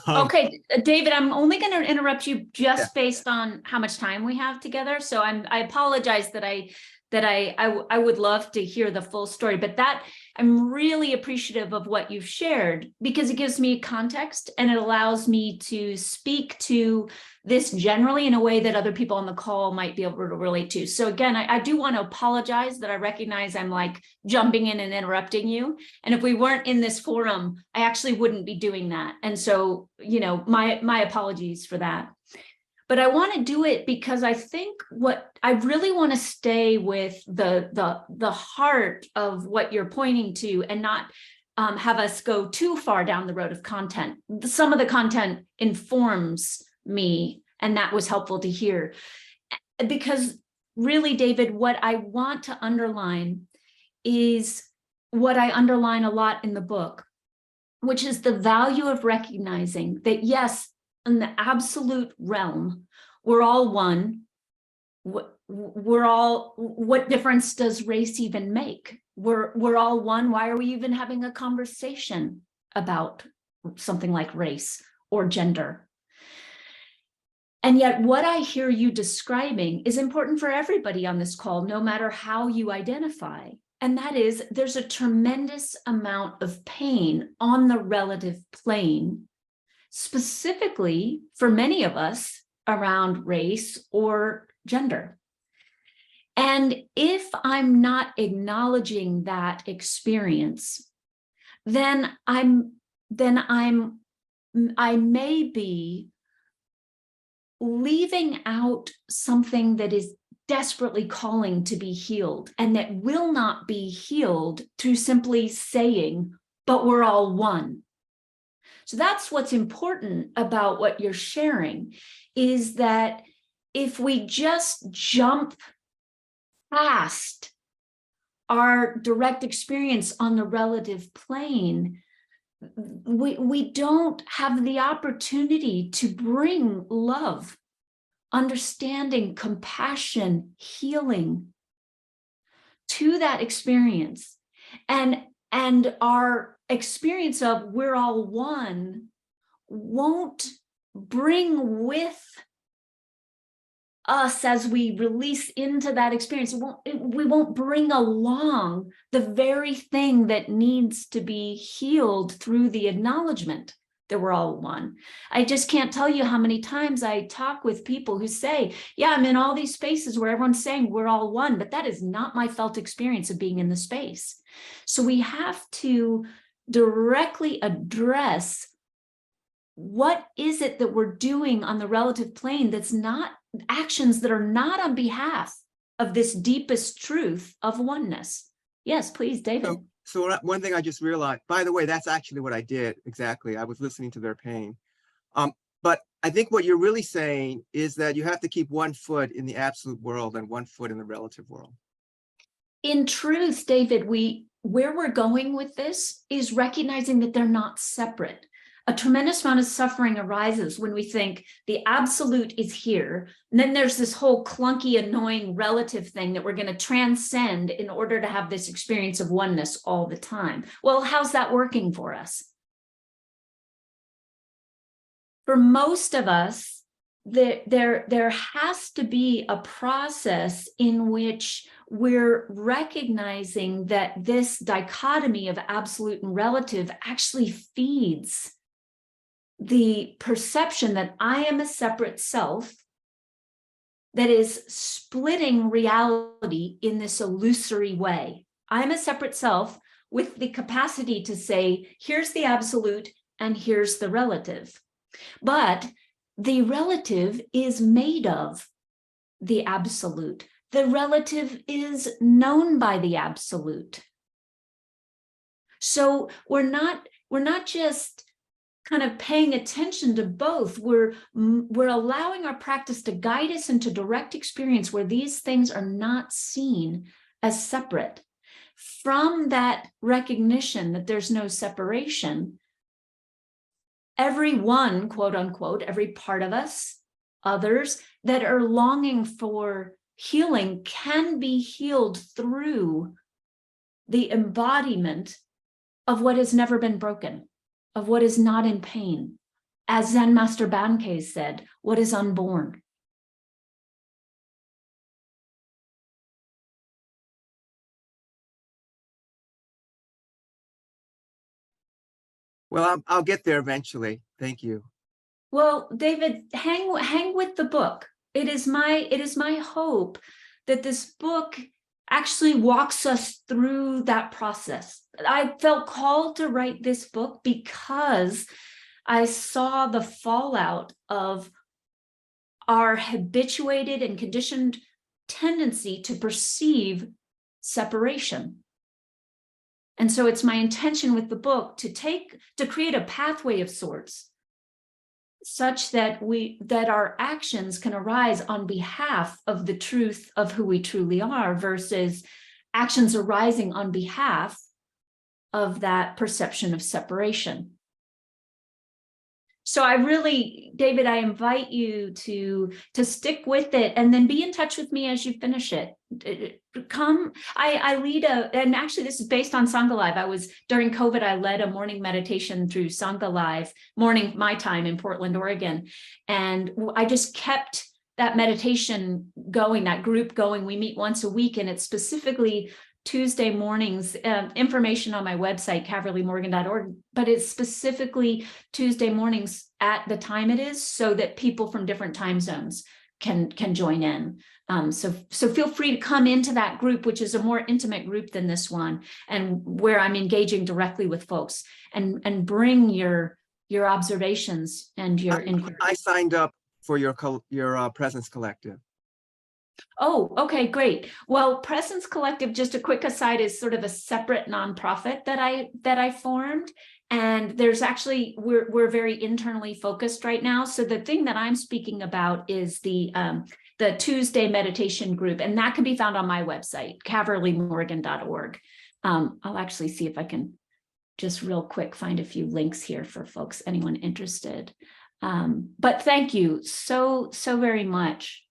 Okay, David, I'm only going to interrupt you just based on how much time we have together. So I apologize that I that I would love to hear the full story, but that I'm really appreciative of what you've shared because it gives me context and it allows me to speak to this generally in a way that other people on the call might be able to relate to. So again, I do want to apologize that I recognize I'm like jumping in and interrupting you. And if we weren't in this forum, I actually wouldn't be doing that. And so, you know, my apologies for that. But I want to do it because I think what I really want to stay with the heart of what you're pointing to and not have us go too far down the road of content. Some of the content informs me, and that was helpful to hear. Because really, David, what I want to underline is what I underline a lot in the book, which is the value of recognizing that, yes, in the absolute realm, we're all one. What difference does race even make? We're all one. Why are we even having a conversation about something like race or gender? And yet what I hear you describing is important for everybody on this call, no matter how you identify. And that is, there's a tremendous amount of pain on the relative plane, specifically for many of us around race or gender. And if I'm not acknowledging that experience, then I may be leaving out something that is desperately calling to be healed and that will not be healed through simply saying, but we're all one. So that's what's important about what you're sharing, is that if we just jump past our direct experience on the relative plane, we don't have the opportunity to bring love, understanding, compassion, healing to that experience. And our experience of we're all one won't bring with us as we release into that experience. We won't bring along the very thing that needs to be healed through the acknowledgement that we're all one. I just can't tell you how many times I talk with people who say, yeah, I'm in all these spaces where everyone's saying we're all one, but that is not my felt experience of being in the space. So we have to directly address what is it that we're doing on the relative plane that's not actions that are not on behalf of this deepest truth of oneness. Yes, please, David. So one thing I just realized, by the way, that's actually what I did. Exactly. I was listening to their pain. But I think what you're really saying is that you have to keep one foot in the absolute world and one foot in the relative world. In truth, David, where we're going with this is recognizing that they're not separate. A tremendous amount of suffering arises when we think the absolute is here, and then there's this whole clunky, annoying relative thing that we're going to transcend in order to have this experience of oneness all the time. Well, how's that working for us? For most of us, there has to be a process in which we're recognizing that this dichotomy of absolute and relative actually feeds the perception that I am a separate self that is splitting reality in this illusory way. I'm a separate self with the capacity to say, here's the absolute and here's the relative. But the relative is made of the absolute. The relative is known by the absolute. So we're not just kind of paying attention to both. We're allowing our practice to guide us into direct experience where these things are not seen as separate. From that recognition that there's no separation, everyone, quote unquote, every part of us, others that are longing for healing can be healed through the embodiment of what has never been broken, of what is not in pain. As Zen Master Bankei said, what is unborn. Well, I'll get there eventually. Thank you. Well, David, hang with the book. It is my hope that this book actually walks us through that process. I felt called to write this book because I saw the fallout of our habituated and conditioned tendency to perceive separation. And so it's my intention with the book to create a pathway of sorts, such that our actions can arise on behalf of the truth of who we truly are, versus actions arising on behalf of that perception of separation. So I really, David, I invite you to stick with it, and then be in touch with me as you finish it. I lead and actually this is based on Sangha Live. During COVID, I led a morning meditation through Sangha Live, morning my time in Portland, Oregon. And I just kept that meditation going, that group going. We meet once a week, and it's specifically Tuesday mornings, information on my website, caverlymorgan.org, but it's specifically Tuesday mornings at the time it is, so that people from different time zones can join in. So feel free to come into that group, which is a more intimate group than this one, and where I'm engaging directly with folks, and bring your observations and your inquiries. I signed up for your Presence Collective. Oh, okay, great. Well, Presence Collective, just a quick aside, is sort of a separate nonprofit that I formed. And there's actually, we're very internally focused right now. So the thing that I'm speaking about is the Tuesday meditation group, and that can be found on my website, caverlymorgan.org. I'll actually see if I can just real quick find a few links here for folks, anyone interested. But thank you so very much.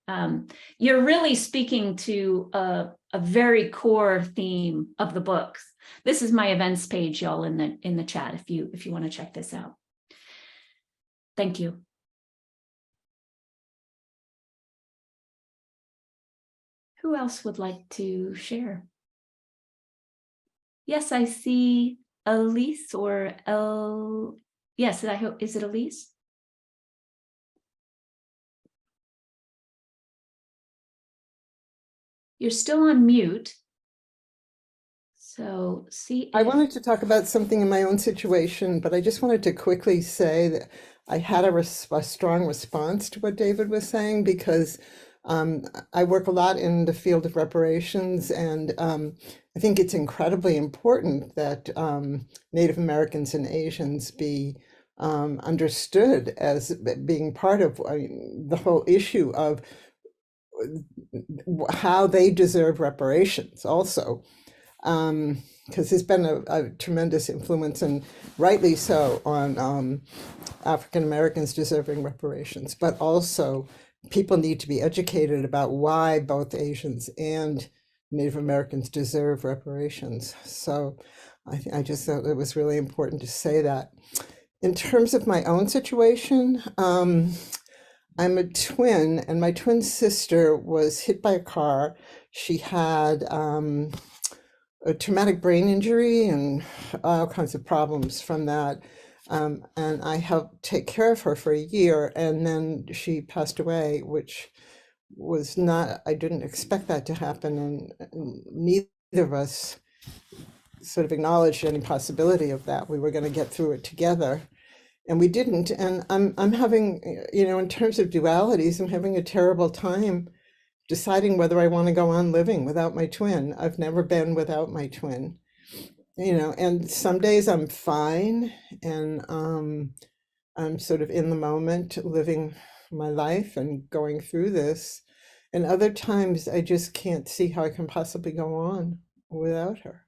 You're really speaking to a very core theme of the book. This is my events page, y'all, in the chat, if you want to check this out. Thank you. Who else would like to share? Yes, I see Elise or yes, I hope, is it Elise? You're still on mute. So see. I wanted to talk about something in my own situation, but I just wanted to quickly say that I had a strong response to what David was saying, because I work a lot in the field of reparations, and I think it's incredibly important that Native Americans and Asians be understood as being part of the whole issue of how they deserve reparations also, because there's been a tremendous influence, and rightly so, on African Americans deserving reparations, but also people need to be educated about why both Asians and Native Americans deserve reparations. So I just thought it was really important to say that. In terms of my own situation, I'm a twin, and my twin sister was hit by a car. She had a traumatic brain injury and all kinds of problems from that. And I helped take care of her for a year, and then she passed away, which was not, I didn't expect that to happen. And neither of us sort of acknowledged any possibility of that. We were going to get through it together. And we didn't. And I'm having, in terms of dualities, I'm having a terrible time deciding whether I want to go on living without my twin. I've never been without my twin, and some days I'm fine, and I'm sort of in the moment, living my life and going through this. And other times I just can't see how I can possibly go on without her.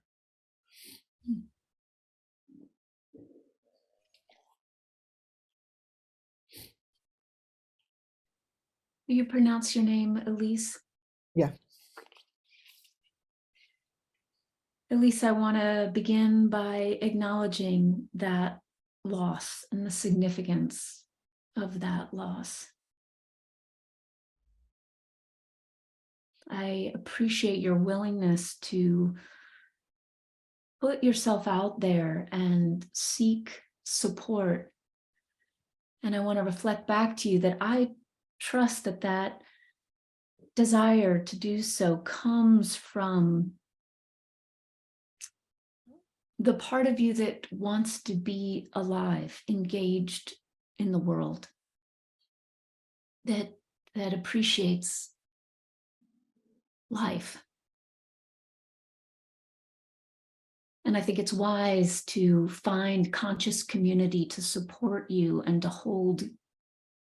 Do you pronounce your name Elise? Yeah. Elise, I want to begin by acknowledging that loss and the significance of that loss. I appreciate your willingness to put yourself out there and seek support. And I want to reflect back to you that I trust that that desire to do so comes from the part of you that wants to be alive, engaged in the world, that appreciates life. And I think it's wise to find conscious community to support you and to hold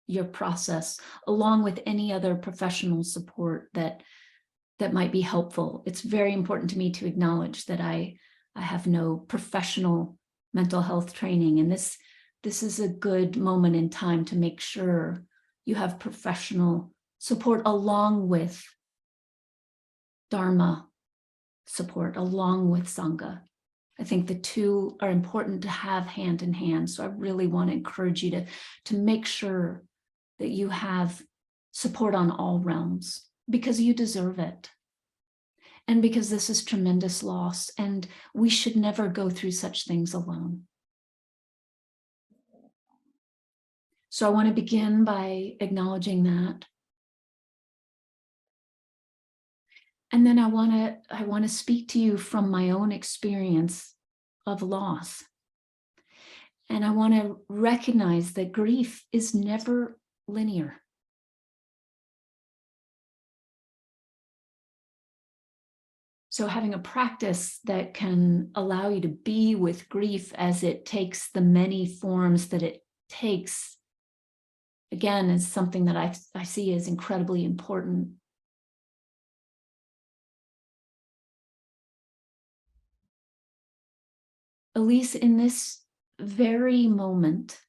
your process, along with any other professional support that might be helpful. It's very important to me to acknowledge that I have no professional mental health training, and this is a good moment in time to make sure you have professional support along with Dharma support, along with Sangha. I think the two are important to have hand in hand. So I really want to encourage you to make sure that you have support on all realms, because you deserve it. And because this is tremendous loss, and we should never go through such things alone. So I want to begin by acknowledging that. And then I want to speak to you from my own experience of loss. And I want to recognize that grief is never linear. So having a practice that can allow you to be with grief as it takes the many forms that it takes, again, is something that I see as incredibly important. Elise, in this very moment,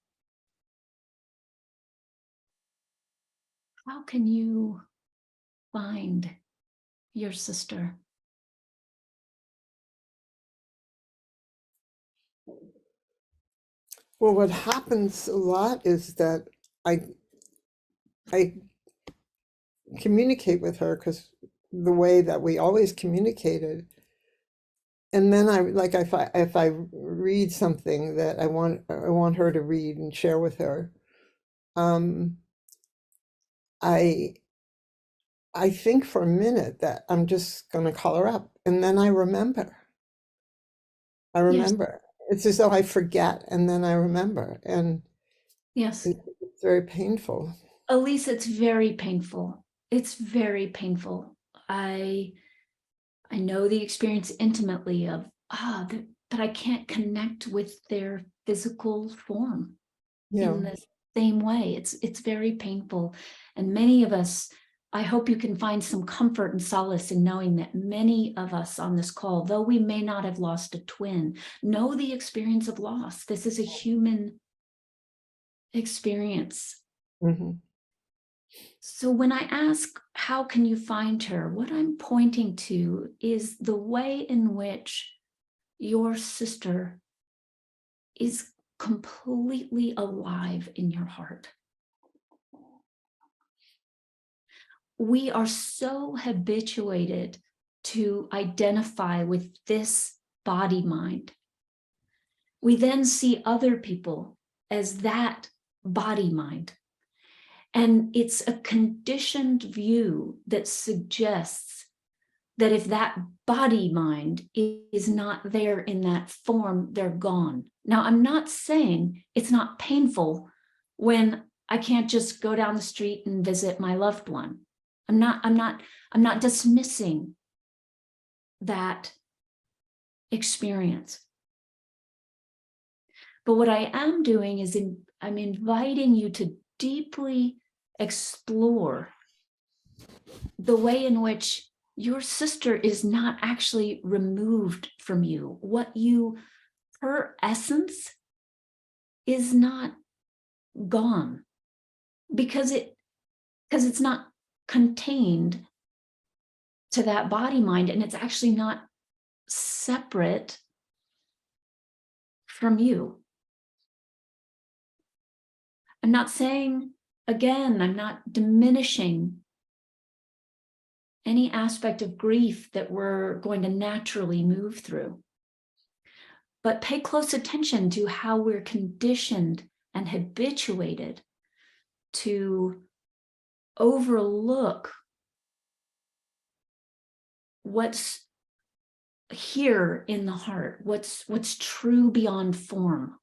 how can you find your sister? Well, what happens a lot is that I communicate with her, because the way that we always communicated. And then if I read something that I want her to read and share with her, I think for a minute that I'm just going to call her up, and then I remember. Yes. It's as though I forget, and then I remember, and Yes. it's very painful. Elise, it's very painful. It's very painful. I know the experience intimately of that I can't connect with their physical form in the same way. It's very painful. And many of us, I hope you can find some comfort and solace in knowing that many of us on this call, though we may not have lost a twin, know the experience of loss. This is a human experience. Mm-hmm. So when I ask, how can you find her? What I'm pointing to is the way in which your sister is completely alive in your heart. We are so habituated to identify with this body mind. We then see other people as that body mind. And it's a conditioned view that suggests that if that body mind is not there in that form, they're gone. Now, I'm not saying it's not painful when I can't just go down the street and visit my loved one. I'm not dismissing that experience. But what I am doing is I'm inviting you to deeply explore the way in which your sister is not actually removed from you. Her essence is not gone because it's not contained to that body mind, and it's actually not separate from you. I'm not saying, again, I'm not diminishing any aspect of grief that we're going to naturally move through. But pay close attention to how we're conditioned and habituated to overlook what's here in the heart, what's true beyond form,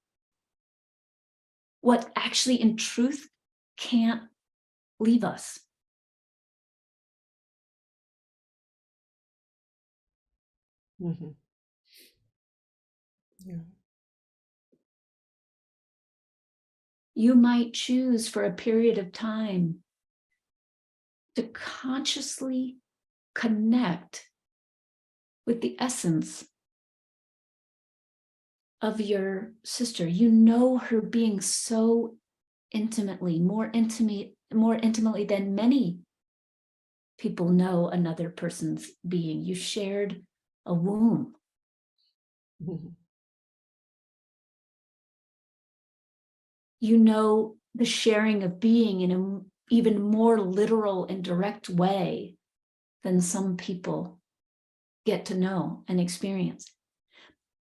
what actually in truth can't leave us. Mhm. Yeah. You might choose for a period of time to consciously connect with the essence of your sister. You know her being so intimately, more intimately than many people know another person's being. You shared a womb. Mhm. You know the sharing of being in an even more literal and direct way than some people get to know and experience.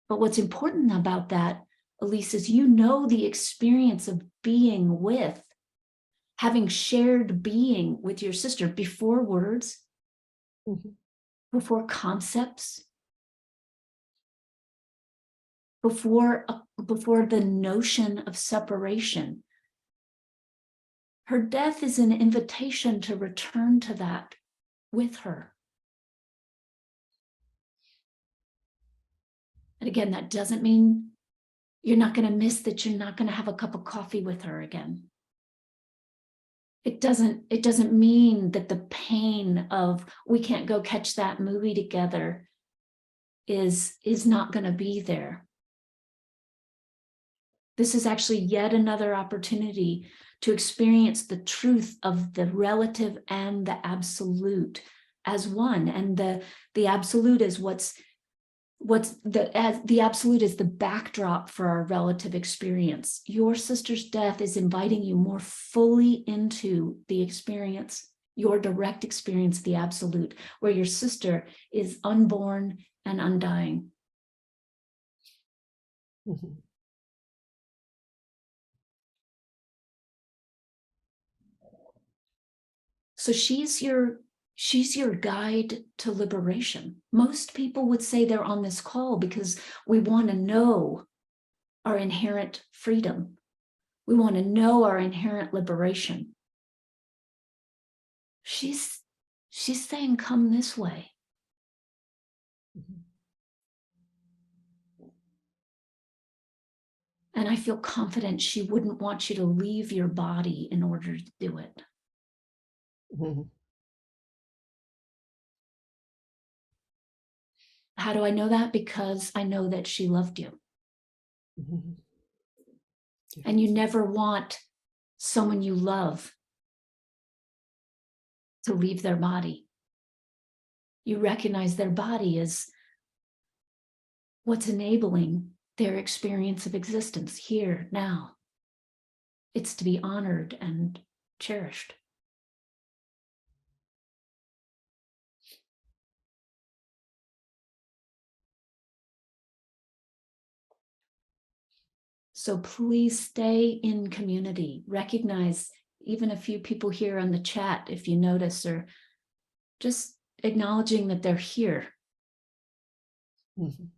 But what's important about that, Elise, is you know the experience of being with, having shared being with your sister before words, Mhm. before concepts, before the notion of separation. Her death is an invitation to return to that with her. And again, that doesn't mean you're not going to miss that you're not going to have a cup of coffee with her again. It doesn't mean that the pain of we can't go catch that movie together is not going to be there. This is actually yet another opportunity to experience the truth of the relative and the absolute as one. And the absolute is the absolute is the backdrop for our relative experience. Your sister's death is inviting you more fully into the experience, your direct experience, the absolute, where your sister is unborn and undying. Mhm. So she's your guide to liberation. Most people would say they're on this call because we want to know our inherent freedom. We want to know our inherent liberation. She's saying, come this way. Mhm. And I feel confident she wouldn't want you to leave your body in order to do it. Mhm. How do I know that? Because I know that she loved you. Mhm. And you never want someone you love to leave their body. You recognize their body as what's enabling their experience of existence here, now. It's to be honored and cherished. So please stay in community. Recognize even a few people here on the chat, if you notice, or just acknowledging that they're here. Mhm.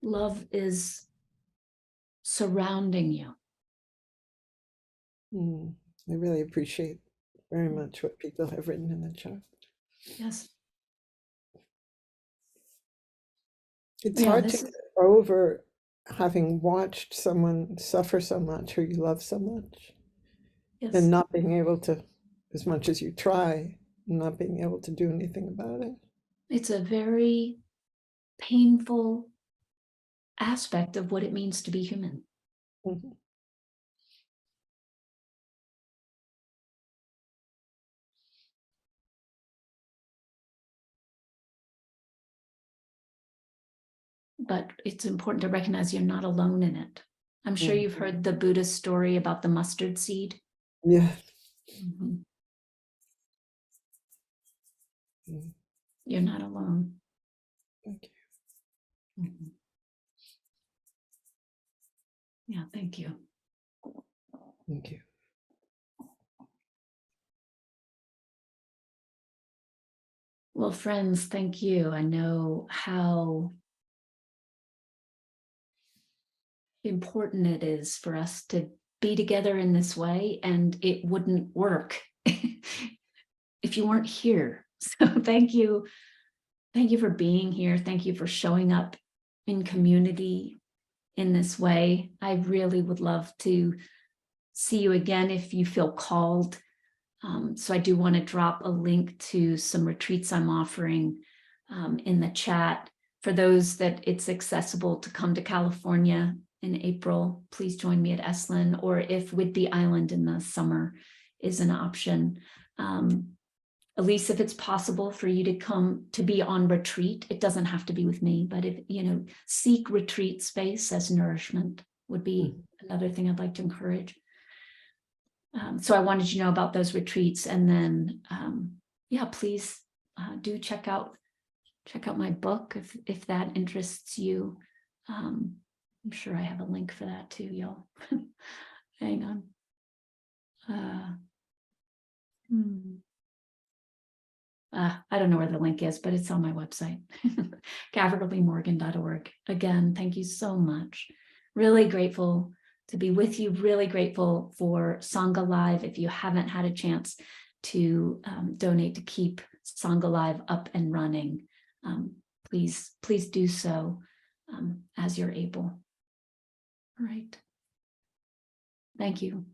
Love is surrounding you. Mm. I really appreciate very much what people have written in the chat. Yes. It's Yeah, hard to this get is, over having watched someone suffer so much who you love so much yes. and not being able to, as much as you try, not being able to do anything about it. It's a very painful aspect of what it means to be human. Mhm. But it's important to recognize you're not alone in it. I'm sure Mhm. you've heard the Buddhist story about the mustard seed. Yeah. Mhm. Mhm. You're not alone. Thank you. Mhm. Yeah, thank you. Thank you. Well, friends, thank you. I know how important it is for us to be together in this way, and it wouldn't work if you weren't here. So thank you. Thank you for being here. Thank you for showing up in community in this way. I really would love to see you again if you feel called. So I do want to drop a link to some retreats I'm offering in the chat. For those that it's accessible to come to California in April, please join me at Esalen, or if Whidbey Island in the summer is an option. At least if it's possible for you to come to be on retreat, it doesn't have to be with me, but if, seek retreat space as nourishment would be another thing I'd like to encourage. So I wanted you to know about those retreats, and then, please do check out my book if that interests you. I'm sure I have a link for that too, y'all. Hang on. I don't know where the link is, but it's on my website, caverlymorgan.org. Again, thank you so much. Really grateful to be with you. Really grateful for Sangha Live. If you haven't had a chance to donate to keep Sangha Live up and running, please do so as you're able. All right. Thank you.